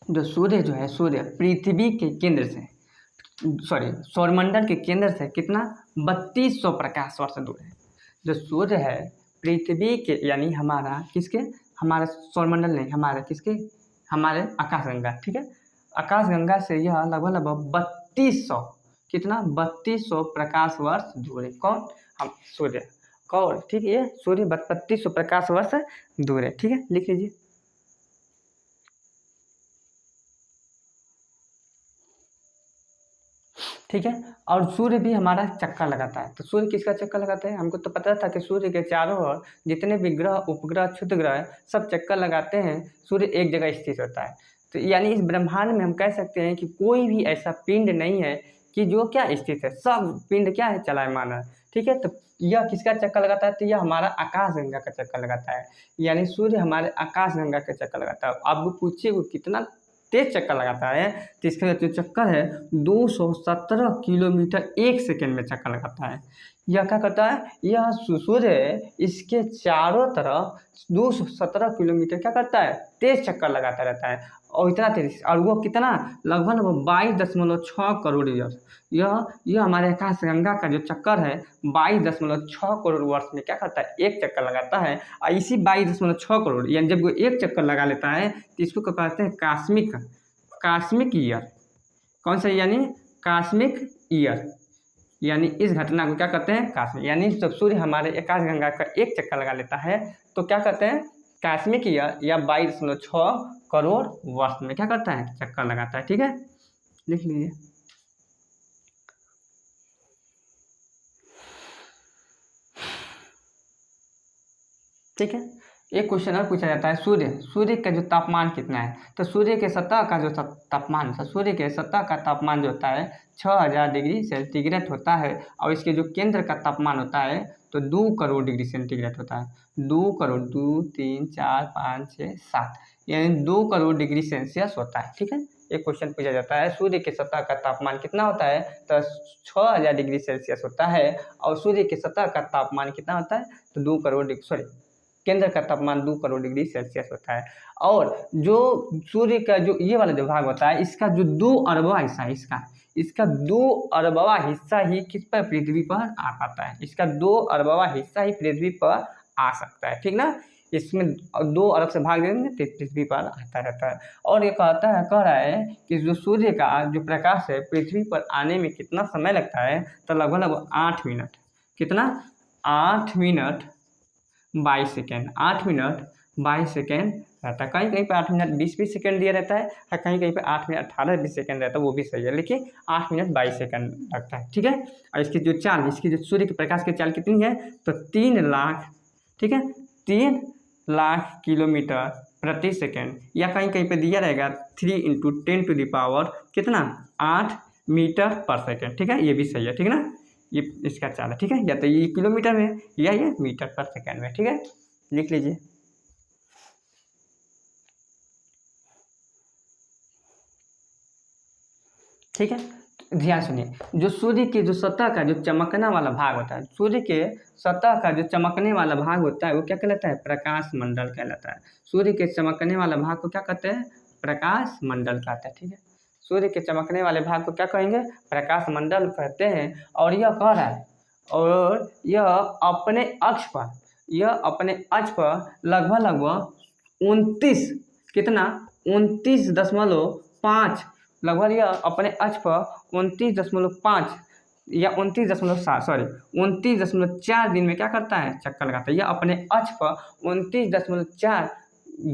जो सूर्य जो है, सूर्य पृथ्वी के केंद्र से, सौरमंडल के केंद्र से कितना, 3200 प्रकाश वर्ष दूर है। जो सूर्य है पृथ्वी के, यानी हमारा किसके, हमारा सौरमंडल नहीं, हमारे किसके, हमारे आकाशगंगा, ठीक है, आकाशगंगा से यह लगभग 3200, कितना, 3200 प्रकाश वर्ष दूर है। कौन, हम सूर्य, कौन, ठीक है, ये सूर्य 3200 प्रकाश वर्ष दूर है, ठीक है, लिख लीजिए। ठीक है, और सूर्य भी हमारा चक्कर लगाता है। तो सूर्य किसका चक्कर लगाता है, हमको तो पता था कि सूर्य के चारों ओर जितने भी ग्रह, उपग्रह, क्षुद्र ग्रह सब चक्कर लगाते हैं, सूर्य एक जगह स्थित होता है। तो यानी इस ब्रह्मांड में हम कह सकते हैं कि कोई भी ऐसा पिंड नहीं है कि जो क्या स्थित है, सब पिंड क्या है, चलायमान है, ठीक है। तो यह किसका चक्कर लगाता है, तो यह हमारा आकाशगंगा का चक्कर लगाता है। यानी सूर्य हमारे आकाशगंगा का चक्कर लगाता है। अब पूछिए वो कितना तेज चक्कर लगाता है तो इसका जो चक्कर है 217 किलोमीटर 1 सेकेंड में चक्कर लगाता है। यह क्या करता है, यह सूर्य इसके चारों तरफ 217 किलोमीटर क्या करता है, तेज चक्कर लगाता रहता है। और इतना तेज, और वो कितना, लगभग 22.6 करोड़ ईयर। यह हमारे आकाशगंगा का जो चक्कर है 22.6 करोड़ वर्ष में क्या करता है, एक चक्कर लगाता है। और इसी 22.6 करोड़, यानी जब वो एक चक्कर लगा लेता है तो इसको क्या कहते हैं, कास्मिक ईयर। कौन सा, यानी कास्मिक ईयर, यानी इस घटना को क्या कहते हैं, कास्मिक। यानी जब सूर्य हमारे आकाशगंगा का एक चक्कर लगा लेता है तो क्या कहते हैं, कास्मिक ईयर, या 22.6 करोड़ वर्ष में क्या करता है, चक्कर लगाता है। ठीक है, लिख लीजिए। ठीक है, एक क्वेश्चन और पूछा जाता है, सूर्य का जो तापमान कितना है। तो सूर्य के सतह का जो तापमान, सूर्य के सतह का तापमान जो होता है 6000 डिग्री सेंटीग्रेड होता है। और इसके जो केंद्र का तापमान होता है तो 2 करोड़ डिग्री सेंटीग्रेड होता है। 2 करोड़, 2, 3, 4, 5, 6, 7, यानी 2 करोड़ डिग्री सेल्सियस होता है। ठीक है, एक क्वेश्चन पूछा जाता है, सूर्य के सतह का तापमान कितना होता है, तो 6000 डिग्री सेल्सियस होता है। और सूर्य के सतह का तापमान कितना होता है, तो 2 करोड़ डिग्री, सॉरी, केंद्र का तापमान 2 करोड़ डिग्री सेल्सियस होता है। और जो सूर्य का जो ये वाला जो भाग होता है, इसका जो 2 अरबवा हिस्सा है, इसका 2 अरबवा हिस्सा ही किस पर, पृथ्वी पर आ पाता है। इसका 2 अरबवा हिस्सा ही पृथ्वी पर आ सकता है। ठीक ना, इसमें 2 अरब से भाग देंगे तो पृथ्वी पर आता रहता है। और ये कह रहा है कि जो सूर्य का जो प्रकाश है पृथ्वी पर आने में कितना समय लगता है, तो लगभग 8 मिनट। कितना, 8 मिनट 22 सेकेंड, 8 मिनट 22 सेकेंड रहता है। कहीं कहीं पे 8 मिनट 20 सेकेंड दिया रहता है, और कहीं कहीं पे 8 मिनट 18-20 सेकेंड रहता है, वो भी सही है, लेकिन 8 मिनट 22 सेकेंड लगता है। ठीक है, और इसकी जो चाल, इसकी जो सूर्य के प्रकाश की चाल कितनी है, तो 3 लाख, ठीक है, 3 लाख किलोमीटर प्रति सेकेंड, या कहीं कहीं पे दिया रहेगा 3 × 10⁻, कितना, 8 मीटर पर सेकेंड। ठीक है, ये भी सही है। ठीक है ना, ये इसका चाल है। ठीक है, या तो ये किलोमीटर में या ये मीटर पर सेकेंड में। ठीक है, लिख लीजिए। ठीक है, ध्यान सुनिए, जो सूर्य के जो सतह का जो चमकने वाला भाग होता है, सूर्य के सतह का जो चमकने वाला भाग होता है वो क्या कहलाता है, प्रकाश मंडल कहलाता है। सूर्य के चमकने वाला भाग को क्या कहते हैं, प्रकाश मंडल कहते हैं। ठीक है, सूर्य के चमकने वाले भाग को क्या कहेंगे, प्रकाश मंडल कहते हैं। और यह कह रहा है, और यह अपने अक्ष पर लगभग 29, कितना, 29.5, लगभग यह अपने अक्ष पर 29.5 या 29.7, सॉरी 29.4 दिन में क्या करता है, चक्कर लगाता है। यह अपने अक्ष पर 29.4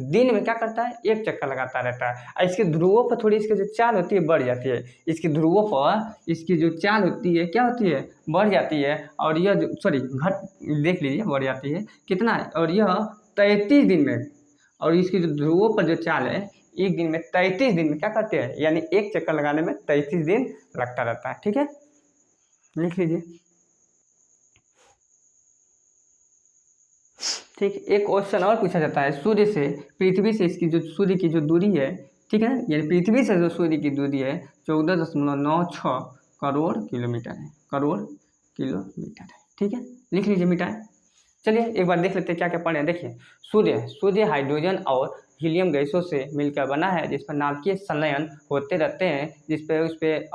दिन में क्या करता है, एक चक्कर लगाता रहता है। और इसके ध्रुवों पर थोड़ी इसकी जो चाल होती है बढ़ जाती है। इसकी ध्रुवों पर इसकी जो चाल होती है क्या होती है, बढ़ जाती है। और यह जो, सॉरी, देख लीजिए, बढ़ जाती है कितना, और यह 33 दिन में, और इसकी जो ध्रुवों पर जो चाल है एक दिन में 33 दिन में क्या करते हैं, यानी एक चक्कर लगाने में 33 दिन लगता रहता है। ठीक है, लिख लीजिए। ठीक, एक क्वेश्चन और पूछा जाता है, पृथ्वी से इसकी जो सूर्य की जो दूरी है, ठीक है, यानी पृथ्वी से जो सूर्य की दूरी है 14.96 करोड़ किलोमीटर है। ठीक है, लिख लीजिए, मिटाएं। चलिए एक बार देख लेते हैं क्या क्या पढ़े हैं। देखिए, सूर्य हाइड्रोजन और हीलियम गैसों से मिलकर बना है, जिस पर नाभिकीय संलयन होते रहते हैं, उस पर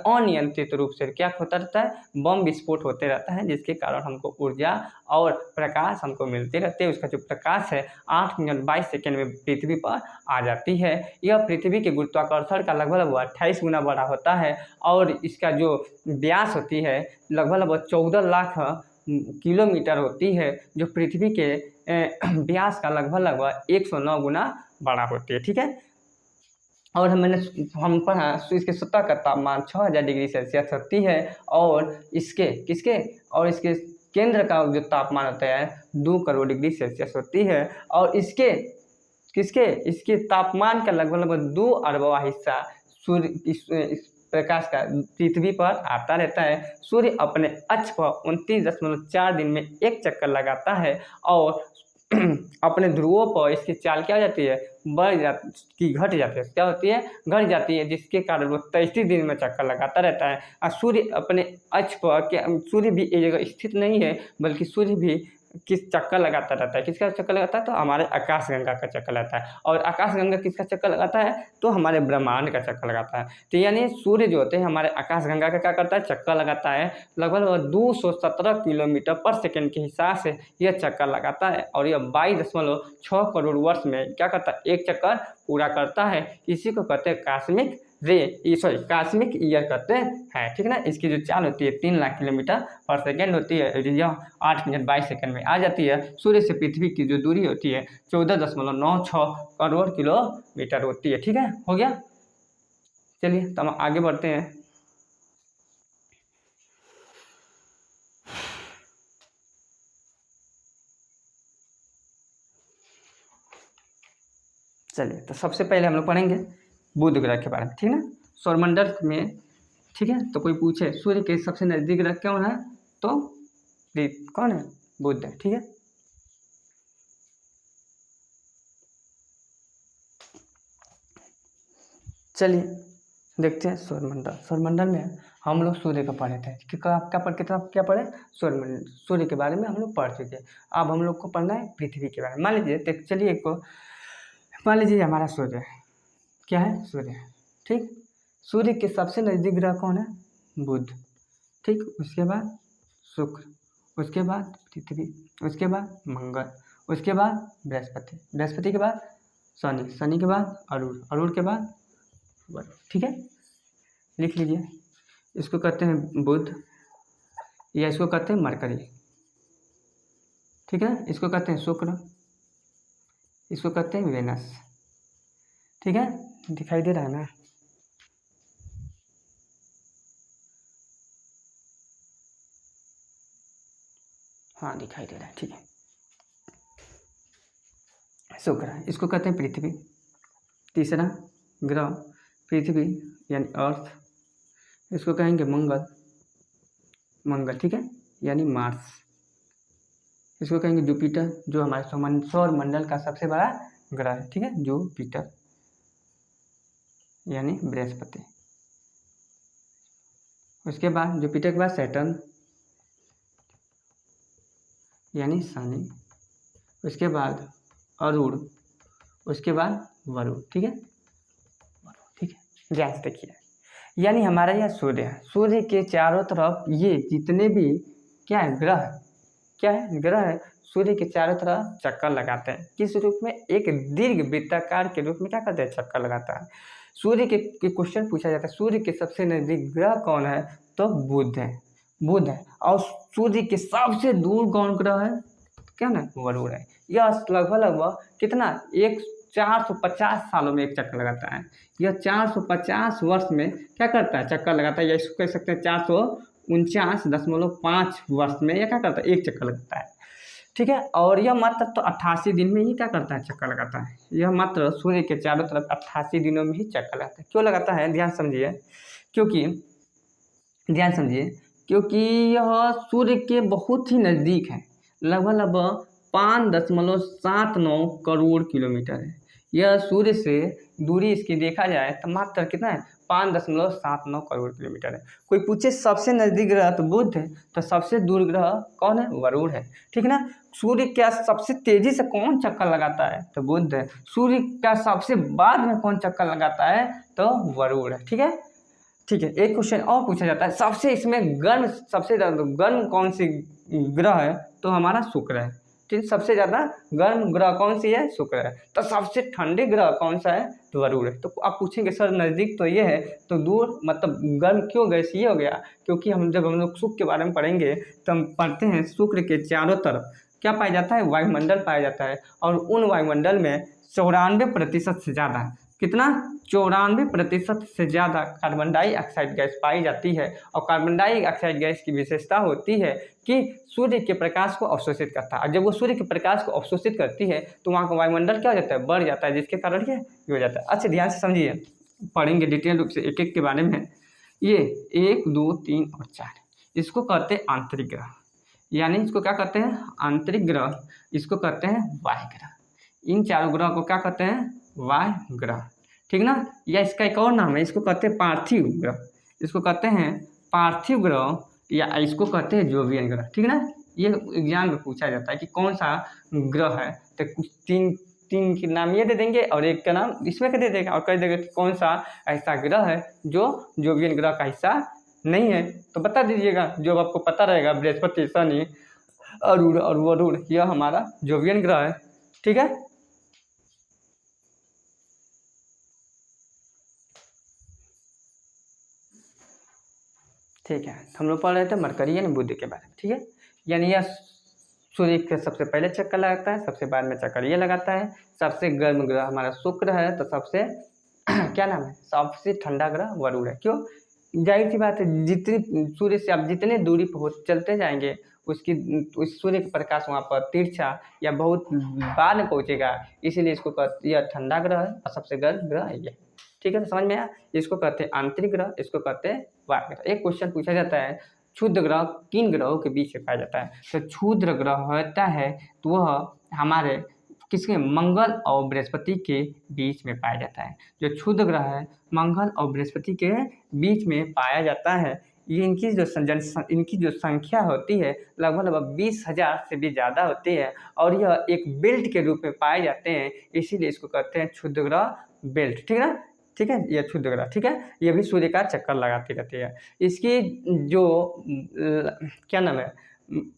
अनियंत्रित रूप से क्या होता रहता है, बम विस्फोट होते रहता है, जिसके कारण हमको ऊर्जा और प्रकाश हमको मिलते रहते हैं। उसका जो प्रकाश है 8 मिनट 22 सेकेंड में पृथ्वी पर आ जाती है। यह पृथ्वी के गुरुत्वाकर्षण का लगभग 28 गुना बड़ा होता है, और इसका जो व्यास होती है लगभग 14 लाख किलोमीटर होती है, जो पृथ्वी के व्यास का लगभग 109 गुना बड़ा होती है। ठीक है, और हम पढ़ा इसके सतह का तापमान 6000 डिग्री सेल्सियस होती है, और इसके केंद्र का जो तापमान होता है 2 करोड़ डिग्री सेल्सियस होती है। और इसके तापमान का लगभग 2 अरबवा हिस्सा सूर्य इस प्रकाश का पृथ्वी पर आता रहता है। सूर्य अपने अक्ष पर 29.4 दिन में एक चक्कर लगाता है, और अपने ध्रुवों पर इसकी चाल क्या हो जाती है, बढ़ जाती, घट जाती है, क्या होती है, घट जाती है, जिसके कारण वो 33 दिन में चक्कर लगाता रहता है। और सूर्य अपने अक्ष पर क्या, सूर्य भी एक जगह स्थित नहीं है, बल्कि सूर्य भी किस चक्कर लगाता रहता है, किसका चक्कर लगाता है, तो हमारे आकाशगंगा का चक्कर लगाता है। और आकाशगंगा किसका चक्कर लगाता है, तो हमारे ब्रह्मांड का चक्कर लगाता है। तो यानी सूर्य जो होते हैं हमारे आकाशगंगा का क्या करता है, चक्कर लगाता है। लगभग 217 किलोमीटर पर सेकंड के हिसाब से यह चक्कर लगाता है, और यह 22.6 करोड़ वर्ष में क्या करता है, एक चक्कर पूरा करता है। इसी को कहते हैं कॉस्मिक रे, सॉरी कॉस्मिक ईयर कहते हैं, ठीक है ना। इसकी जो चाल होती है 3 लाख किलोमीटर पर सेकेंड होती है, यह 8 मिनट 22 सेकंड में आ जाती है। सूर्य से पृथ्वी की जो दूरी होती है 14.96 करोड़ किलोमीटर होती है, ठीक है, हो गया। चलिए तो हम आगे बढ़ते हैं। चलिए तो सबसे पहले हम लोग पढ़ेंगे बुध ग्रह के बारे में, ठीक है ना। सौरमंडल में, ठीक है, तो कोई पूछे सूर्य के सबसे नजदीक ग्रह कौन है, तो कौन है, बुध है, ठीक है। चलिए देखते हैं सौरमंडल। सौरमंडल में हम लोग सूर्य को पढ़े थे, क्या पढ़े, सौरमंडल, सूर्य के बारे में हम लोग पढ़ चुके। अब हम लोग को पढ़ना है पृथ्वी के बारे में। मान लीजिए, चलिए को मान लीजिए हमारा सूर्य क्या है, सूर्य, ठीक। सूर्य के सबसे नज़दीक ग्रह कौन है, बुध, ठीक। उसके बाद शुक्र, उसके बाद पृथ्वी, उसके बाद मंगल, उसके बाद बृहस्पति, बृहस्पति के बाद शनि, शनि के बाद अरुण, अरुण के बाद वरुण, ठीक है। लिख लीजिए, इसको कहते हैं बुध, या इसको कहते हैं मरकरी, ठीक है। इसको कहते हैं शुक्र, इसको कहते हैं वेनस, ठीक है। दिखाई दे रहा है ना, हाँ दिखाई दे रहा है, ठीक है। शुक्र, इसको कहते हैं पृथ्वी, तीसरा ग्रह पृथ्वी यानी अर्थ, इसको कहेंगे मंगल, मंगल, ठीक है, यानी मार्स। इसको कहेंगे जुपिटर, जो हमारे सौर मंडल का सबसे बड़ा ग्रह है, ठीक है, जुपिटर यानी बृहस्पति। उसके बाद जुपिटर के बाद सैटर्न यानी शनि, उसके बाद अरुण, उसके बाद वरुण, ठीक है, ठीक है। ध्यान से देखिए, यानी हमारा यह सूर्य है, सूर्य के चारों तरफ ये जितने भी क्या है, ग्रह, क्या है, ग्रह है, सूर्य के चारों तरफ चक्कर लगाते हैं। किस रूप में, एक दीर्घ वृत्ताकार के रूप में क्या करते हैं, चक्कर लगाता है। सूर्य के क्वेश्चन पूछा जाता है, सूर्य के सबसे नजदीक ग्रह कौन है, तो बुध है, बुध है। और सूर्य के सबसे दूर कौन ग्रह है, क्या ना, वरुण है। यह लगभग कितना, 450 सालों में एक चक्कर लगाता है। यह 450 वर्ष में क्या करता है, चक्कर लगाता है, या इसको कह सकते हैं 449.5 वर्ष में यह क्या करता है, एक चक्कर लगाता है, ठीक है। और यह मात्र तो 88 दिन में ही क्या करता है, चक्कर लगाता है। यह मात्र सूर्य के चारों तरफ 88 दिनों में ही चक्कर लगाता है। क्यों लगाता है, ध्यान समझिए, क्योंकि यह सूर्य के बहुत ही नज़दीक है, लगभग 5.79 करोड़ किलोमीटर है। यह सूर्य से दूरी इसकी देखा जाए तो मात्र कितना है, 5.79 करोड़ किलोमीटर है। कोई पूछे सबसे नज़दीक ग्रह तो बुध है, तो सबसे दूर ग्रह कौन है, वरुण है, ठीक है ना। सूर्य क्या सबसे तेजी से कौन चक्कर लगाता है, तो बुध है। सूर्य का सबसे बाद में कौन चक्कर लगाता है, तो वरुण है, ठीक है, ठीक है। एक क्वेश्चन और पूछा जाता है, सबसे इसमें गर्म, सबसे गर्म कौन सी ग्रह है, तो हमारा शुक्र है, ठीक। सबसे ज़्यादा गर्म ग्रह कौन सी है, शुक्र है। तो सबसे ठंडे ग्रह कौन सा है, तो वरुण है। तो आप पूछेंगे सर नज़दीक तो ये है, तो दूर मतलब गर्म क्यों गैसीय हो गया, क्योंकि जब हम लोग शुक्र के बारे में पढ़ेंगे तो हम पढ़ते हैं शुक्र के चारों तरफ क्या पाया जाता है, वायुमंडल पाया जाता है। और उन वायुमंडल में 94% से ज़्यादा, कितना, 94% से ज़्यादा कार्बन डाइऑक्साइड गैस पाई जाती है। और कार्बन डाइऑक्साइड गैस की विशेषता होती है कि सूर्य के प्रकाश को अवशोषित करता है। और जब वो सूर्य के प्रकाश को अवशोषित करती है तो वहाँ का वायुमंडल क्या हो जाता है, बढ़ जाता है, जिसके कारण ये हो जाता है। अच्छा ध्यान से समझिए, पढ़ेंगे डिटेल रूप से एक एक के बारे में। ये 1, 2, 3 और 4 इसको कहते हैं आंतरिक ग्रह, यानी इसको क्या कहते हैं, आंतरिक ग्रह, इसको कहते हैं वाह्य ग्रह। इन चारों ग्रह को क्या कहते हैं, वाह्य ग्रह, ठीक ना। या इसका एक और नाम है, इसको कहते हैं पार्थिव ग्रह, इसको कहते हैं पार्थिव ग्रह, या इसको कहते हैं जोवियन ग्रह, ठीक ना। ये एग्जाम में पूछा जाता है कि कौन सा ग्रह है, तो कुछ तीन तीन के नाम ये दे देंगे और एक का नाम इसमें का दे देगा और कह देगा कि कौन सा ऐसा ग्रह है जो जोवियन ग्रह का हिस्सा नहीं है। तो बता दीजिएगा, जो आपको पता रहेगा बृहस्पति, शनि, अरुण और वरुण, यह हमारा जोवियन ग्रह है, ठीक है। ठीक है, हम लोग पढ़ रहे थे मरकरी यानी बुध के बारे में, ठीक है। यानी यह सूर्य के सबसे पहले चक्कर लगाता है, सबसे बाद में चक्कर ये लगाता है। सबसे गर्म ग्रह हमारा शुक्र है, तो सबसे क्या नाम है, सबसे ठंडा ग्रह वरुण है। क्यों, जाहिर सी बात है, जितनी सूर्य से आप जितने दूरी पर चलते जाएंगे उसकी उस सूर्य का प्रकाश वहाँ पर तिरछा या बहुत बाद में पहुँचेगा, इसीलिए इसको यह ठंडा ग्रह है और सबसे गर्म ग्रह ये, ठीक है। तो समझ में आया, इसको कहते हैं आंतरिक ग्रह, इसको कहते हैं वाह्य ग्रह। एक क्वेश्चन पूछा जाता है, क्षुद्र ग्रह किन ग्रहों के बीच में पाया जाता है, तो क्षुद्र ग्रह होता है तो वह हमारे किसके, मंगल और बृहस्पति के बीच में पाया जाता है। जो क्षुद्र ग्रह है मंगल और बृहस्पति के बीच में पाया जाता है। ये इनकी जो संख्या होती है लगभग 20,000 से भी ज़्यादा होती है और यह एक बेल्ट के रूप में पाए जाते हैं, इसीलिए इसको कहते हैं क्षुद्र ग्रह बेल्ट, ठीक है ना। ठीक है, यह क्षुद्र ग्रह, ठीक है। ये भी सूर्य का चक्कर लगाती रहती है। इसकी जो क्या नाम है,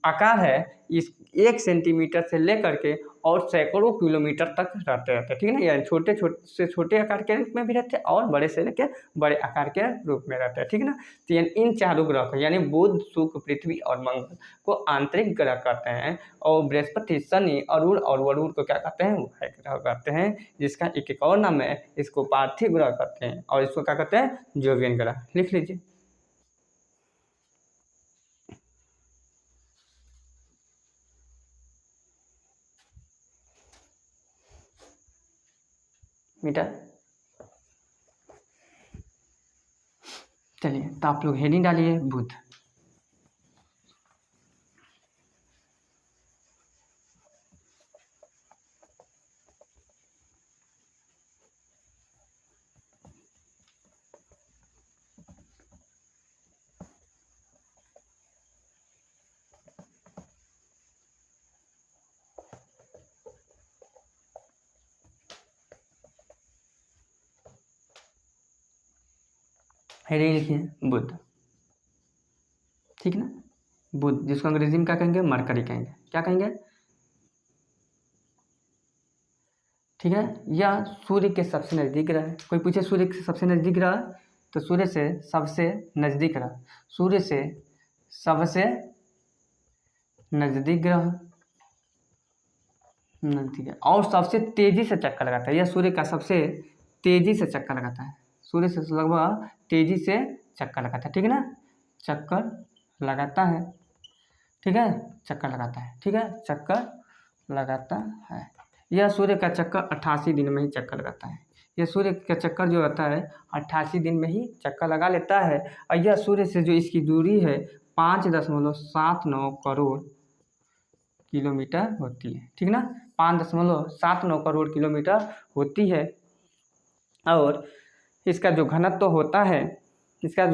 आकार है, इस 1 सेंटीमीटर से लेकर के और सैकड़ों किलोमीटर तक रहते हैं, ठीक है ना। यानी छोटे से छोटे आकार के रूप में भी रहते हैं और बड़े से लेकर बड़े आकार के रूप में रहते हैं, ठीक है ना। तो यानी इन चारों ग्रह को, यानी बुध, शुक्र, पृथ्वी और मंगल को आंतरिक ग्रह कहते हैं और बृहस्पति, शनि, अरुण और वरुण को क्या कहते हैं, वाह्य ग्रह कहते हैं। जिसका एक और नाम है, इसको पार्थिव ग्रह कहते हैं और इसको क्या कहते हैं, जोवियन ग्रह। लिख लीजिए, मीटर। चलिए, तो आप लोग हेडिंग डालिए बुध। हेडिंग लिखिए बुध, ठीक है ना। बुध, जिसको अंग्रेजी में क्या कहेंगे, मरकरी कहेंगे, क्या कहेंगे, ठीक है। यह सूर्य के सबसे नज़दीक ग्रह है। कोई पूछे सूर्य के सबसे नज़दीक ग्रह, तो सूर्य से सबसे नज़दीक ग्रह, सूर्य से सबसे नज़दीक ग्रह, नज़दीक है और सबसे तेज़ी से चक्कर लगाता है। यह सूर्य का सबसे तेज़ी से चक्कर लगाता है, सूर्य से लगभग तेज़ी से चक्कर लगाता है, ठीक है ना। चक्कर लगाता है, ठीक है, चक्कर लगाता है, ठीक है, चक्कर लगाता है। यह सूर्य का चक्कर 88 दिन में ही चक्कर लगाता है। यह सूर्य का चक्कर जो होता है 88 दिन में ही चक्कर लगा लेता है और यह सूर्य से जो इसकी दूरी है 5.79 करोड़ किलोमीटर होती है, ठीक ना। 5.79 करोड़ किलोमीटर होती है और इसका जो घनत्व होता है, इसका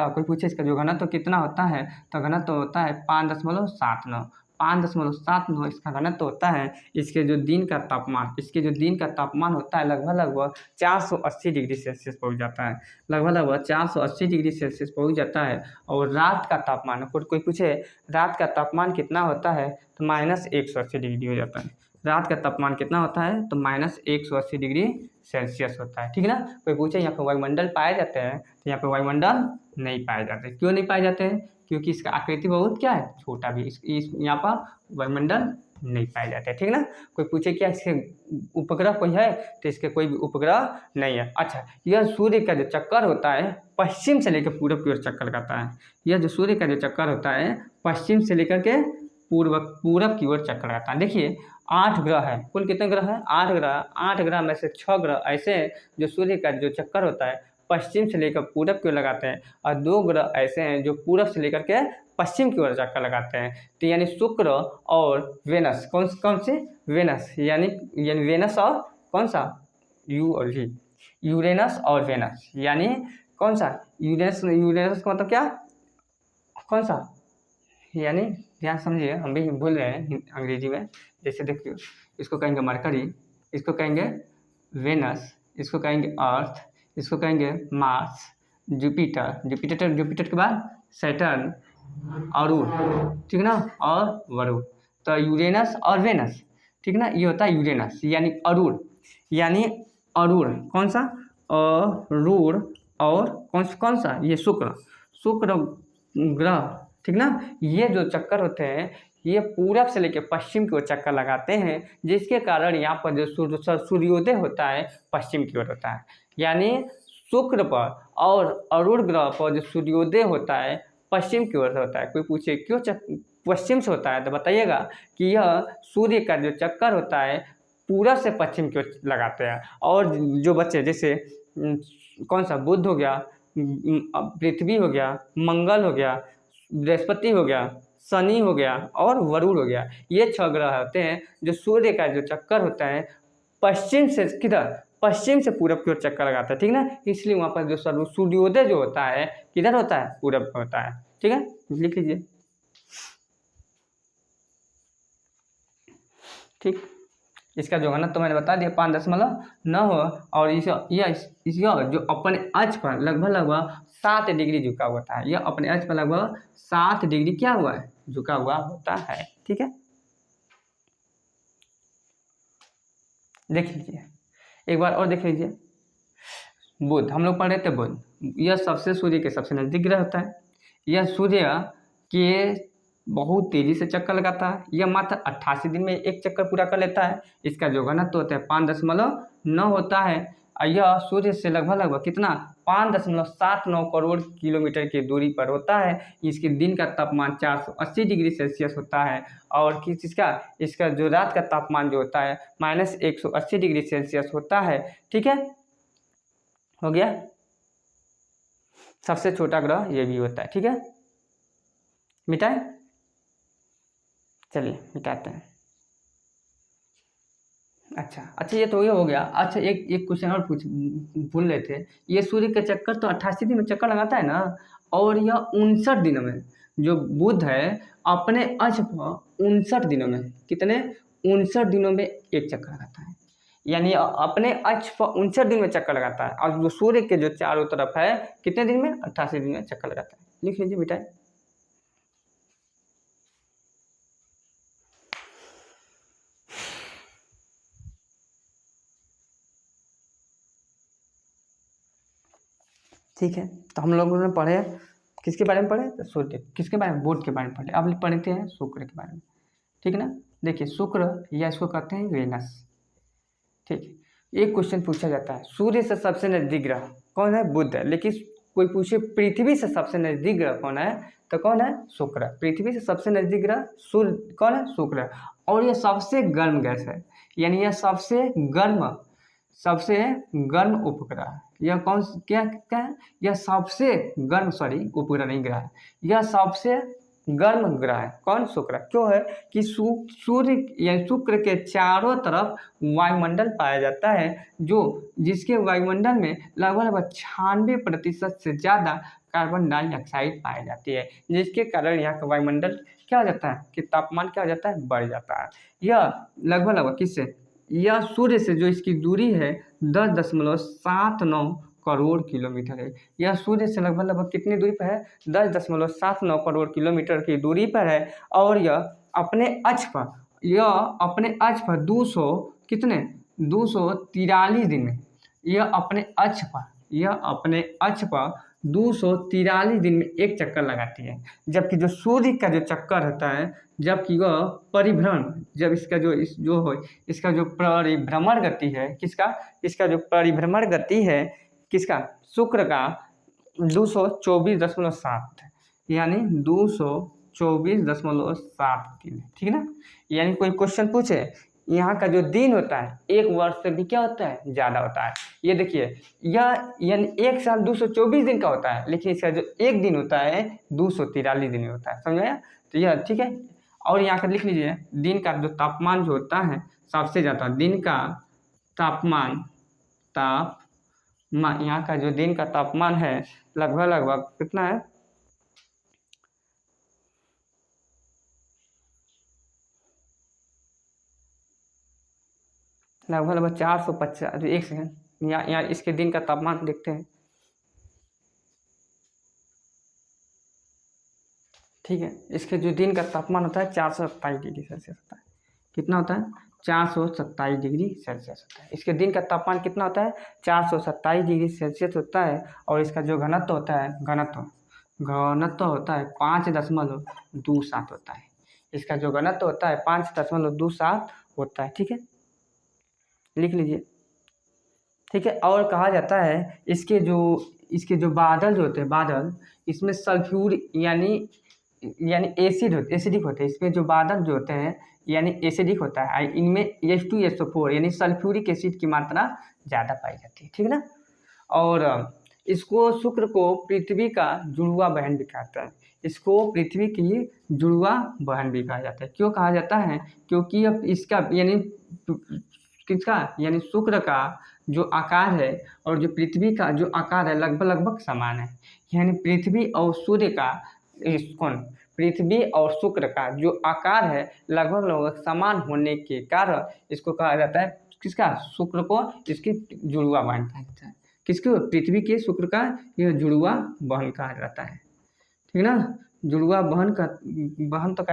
कोई पूछे इसका जो घनत्व कितना होता है, तो घनत्व होता है 5.79 इसका घनत्व होता है। इसके जो दिन का तापमान होता है लगभग 480 डिग्री सेल्सियस पहुँच जाता है, लगभग 480 डिग्री सेल्सियस पहुँच जाता है। और रात का तापमान, कोई पूछे रात का तापमान कितना होता है, तो -180 डिग्री हो जाता है। रात का तापमान कितना होता है, तो -180 डिग्री सेल्सियस होता है, ठीक है ना। कोई पूछे यहाँ पर वायुमंडल पाए जाते हैं, तो यहाँ पर वायुमंडल नहीं पाए जाते। क्यों नहीं पाए जाते हैं, क्योंकि इसका आकृति बहुत क्या है, छोटा भी, इस यहाँ पर वायुमंडल नहीं पाए जाते, ठीक ना। कोई पूछे क्या इसके उपग्रह कोई है, तो इसके कोई भी उपग्रह नहीं है। अच्छा, यह सूर्य का जो चक्कर होता है पश्चिम से लेकर पूर्व की ओर चक्कर लगाता है। यह जो सूर्य का जो चक्कर होता है पश्चिम से लेकर के पूरब की ओर चक्कर लगाता है। देखिए 8 ग्रह है, कुल कितने ग्रह हैं, 8 ग्रह। 8 ग्रह में से 6 ग्रह ऐसे हैं जो सूर्य का जो चक्कर होता है पश्चिम से लेकर पूरब की ओर लगाते हैं और 2 ग्रह ऐसे हैं जो पूरब से लेकर के पश्चिम की ओर चक्कर लगाते हैं। तो यानी शुक्र और वेनस, कौन कौन से, वेनस, यानी वेनस और कौन सा, यू और वी, यूरेनस और वेनस, यानी कौन सा, यूरेनस, यूरेनस का मतलब क्या, कौन सा, यानी ध्यान समझिए, हम भी भूल रहे हैं अंग्रेजी में। जैसे देखिए, इसको कहेंगे मरकरी, इसको कहेंगे वेनस, इसको कहेंगे अर्थ, इसको कहेंगे मार्स, जुपिटर, जुपिटर के बाद सैटर्न, अरुण, ठीक ना, और वरुण। तो यूरेनस और वेनस, ठीक ना, ये होता है यूरेनस, यानी अरुण, यानी अरुण, कौन सा, अरुण, और कौन सा, ये शुक्र ग्रह, ठीक ना। ये जो चक्कर होते हैं ये पूरब से लेकर पश्चिम की ओर चक्कर लगाते हैं, जिसके कारण यहाँ पर जो सूर्योदय होता है पश्चिम की ओर होता है। यानी शुक्र पर और अरुण ग्रह पर जो सूर्योदय होता है पश्चिम की ओर से होता है। कोई पूछे क्यों पश्चिम से होता है, तो बताइएगा कि यह सूर्य का जो चक्कर होता है पूरब से पश्चिम की ओर लगाते हैं। और जो बच्चे जैसे कौन सा, बुध हो गया, पृथ्वी हो गया, मंगल हो गया, बृहस्पति हो गया, शनि हो गया और वरुण हो गया, ये 6 ग्रह होते हैं जो सूर्य का जो चक्कर होता है पश्चिम से किधर, पश्चिम से पूरब की ओर चक्कर लगाता है, ठीक ना। इसलिए वहाँ पर जो सूर्योदय जो होता है किधर होता है, पूरब में होता है, ठीक है, लिख लीजिए, ठीक। इसका जो घनत्व तो मैंने बता दिया 5.9 और यह जो अपने अक्ष पर लगभग 7 डिग्री झुका होता है, यह अपने अक्ष पर लगभग 7 डिग्री क्या हुआ है, झुका हुआ होता है, ठीक है। देख लीजिए एक बार और, देख लीजिए बुध, हम लोग पढ़ रहे थे बुध, यह सबसे सूर्य के सबसे नजदीक ग्रह होता है। यह सूर्य के बहुत तेजी से चक्कर लगाता है, यह मात्र 88 दिन में एक चक्कर पूरा कर लेता है। इसका जो घनत्व होता है 5.9 होता है। यह सूर्य से लगभग कितना, 5.79 करोड़ किलोमीटर की दूरी पर होता है। इसके दिन का तापमान 480 डिग्री सेल्सियस होता है और किस चीज़ का, इसका जो रात का तापमान जो होता है -180 डिग्री सेल्सियस होता है, ठीक है, हो गया। सबसे छोटा ग्रह ये भी होता है, ठीक है, मिटाए, चलिए मिटाते हैं। अच्छा ये तो ये हो गया। अच्छा एक क्वेश्चन और भूल रहे थे, ये सूर्य का चक्कर तो 88 दिन में चक्कर लगाता है ना, और यह 59 दिनों में, जो बुध है अपने अक्ष पर 59 दिनों में, कितने, 59 दिनों में एक चक्कर लगाता है। यानी अपने अक्ष पर 59 दिन में चक्कर लगाता है, और जो सूर्य के जो चारों तरफ है कितने दिन में, 88 दिन में चक्कर लगाता है। लिख लीजिए बेटा, ठीक है। तो हम लोगों ने पढ़े किसके बारे में पढ़े, तो सूर्य, किसके बारे में, बुध के बारे में पढ़े। अब पढ़ते हैं शुक्र के बारे में, ठीक है ना। देखिए शुक्र या इसको कहते हैं वेनस, ठीक है। एक क्वेश्चन पूछा जाता है, सूर्य से सबसे नजदीक ग्रह कौन है, बुध है, लेकिन कोई पूछे पृथ्वी से सबसे नजदीक ग्रह कौन है, तो कौन है, शुक्र। पृथ्वी से सबसे नजदीक ग्रह सूर्य कौन है, शुक्र। और यह सबसे गर्म गैस है, यानी यह सबसे गर्म उपग्रह, यह कौन क्या क्या है, यह सबसे गर्म, उपग्रह नहीं ग्रह है, यह सबसे गर्म ग्रह है, कौन, शुक्र। क्यों है कि सूर्य या शुक्र के चारों तरफ वायुमंडल पाया जाता है, जिसके वायुमंडल में लगभग 96% से ज़्यादा कार्बन डाइऑक्साइड पाई जाती है, जिसके कारण यहाँ का वायुमंडल क्या हो जाता है कि तापमान क्या हो जाता है, बढ़ जाता है। यह लगभग किससे, यह सूर्य से जो इसकी दूरी है 10.79 करोड़ किलोमीटर है। यह सूर्य से लगभग कितनी दूरी पर है, 10.79 करोड़ किलोमीटर की दूरी पर है। और यह अपने अक्ष पर 243 दिन में, यह अपने अक्ष पर 243 दिन में एक चक्कर लगाती है। जबकि जो सूर्य का जो चक्कर होता है, जबकि वह परिभ्रमण, जब इसका जो परिभ्रमण गति है, इसका जो परिभ्रमण गति है किसका, शुक्र का 224.7 है, यानी 224.7 दिन, ठीक है ना। यानी कोई क्वेश्चन पूछे यहाँ का जो दिन होता है 1 वर्ष से भी क्या होता है, ज़्यादा होता है। ये देखिए, यह यानी 1 साल 224 दिन का होता है, लेकिन इसका जो एक दिन होता है 243 दिन होता है, समझ आया। तो यह ठीक है। और यहाँ का लिख लीजिए, दिन का जो तापमान जो होता है सबसे ज़्यादा, दिन का तापमान यहाँ का जो दिन का तापमान है लगभग कितना है, लगभग 450। एक सेकंड, यहाँ इसके दिन का तापमान देखते हैं। ठीक है, इसके जो दिन का तापमान होता है 427 डिग्री सेल्सियस होता है। कितना होता है, 427 डिग्री सेल्सियस होता है। इसके दिन का तापमान कितना होता है, 427 डिग्री सेल्सियस होता है। और इसका जो घनत्व होता है, घनत्व होता है 5.27 होता है। इसका जो घनत्व होता है 5.27 होता है। ठीक है, लिख लीजिए। ठीक है, और कहा जाता है इसके जो बादल जो होते हैं, बादल, इसमें सल्फ्यूर यानी एसिडिक होते हैं। इसमें जो बादल जो होते हैं यानी एसिडिक होता है, इनमें H2SO4 यानी सल्फ्यूरिक एसिड की मात्रा ज़्यादा पाई जाती है। ठीक है ना। और इसको शुक्र को पृथ्वी का जुड़वा बहन भी कहता है। इसको पृथ्वी की जुड़वा बहन भी कहा जाता है। क्यों कहा जाता है, क्योंकि अब इसका यानी किसका यानी शुक्र का जो आकार है और जो पृथ्वी का जो आकार है लगभग समान है। यानी पृथ्वी और सूर्य का पृथ्वी और शुक्र का जो आकार है लगभग समान होने के कारण इसको कहा जाता है किसका, शुक्र को इसकी जुड़वा बहन कहा जाता है। किसको, पृथ्वी के शुक्र का यह जुड़वा बहन कहा जाता है। ठीक है ना। जुड़वा बहन तो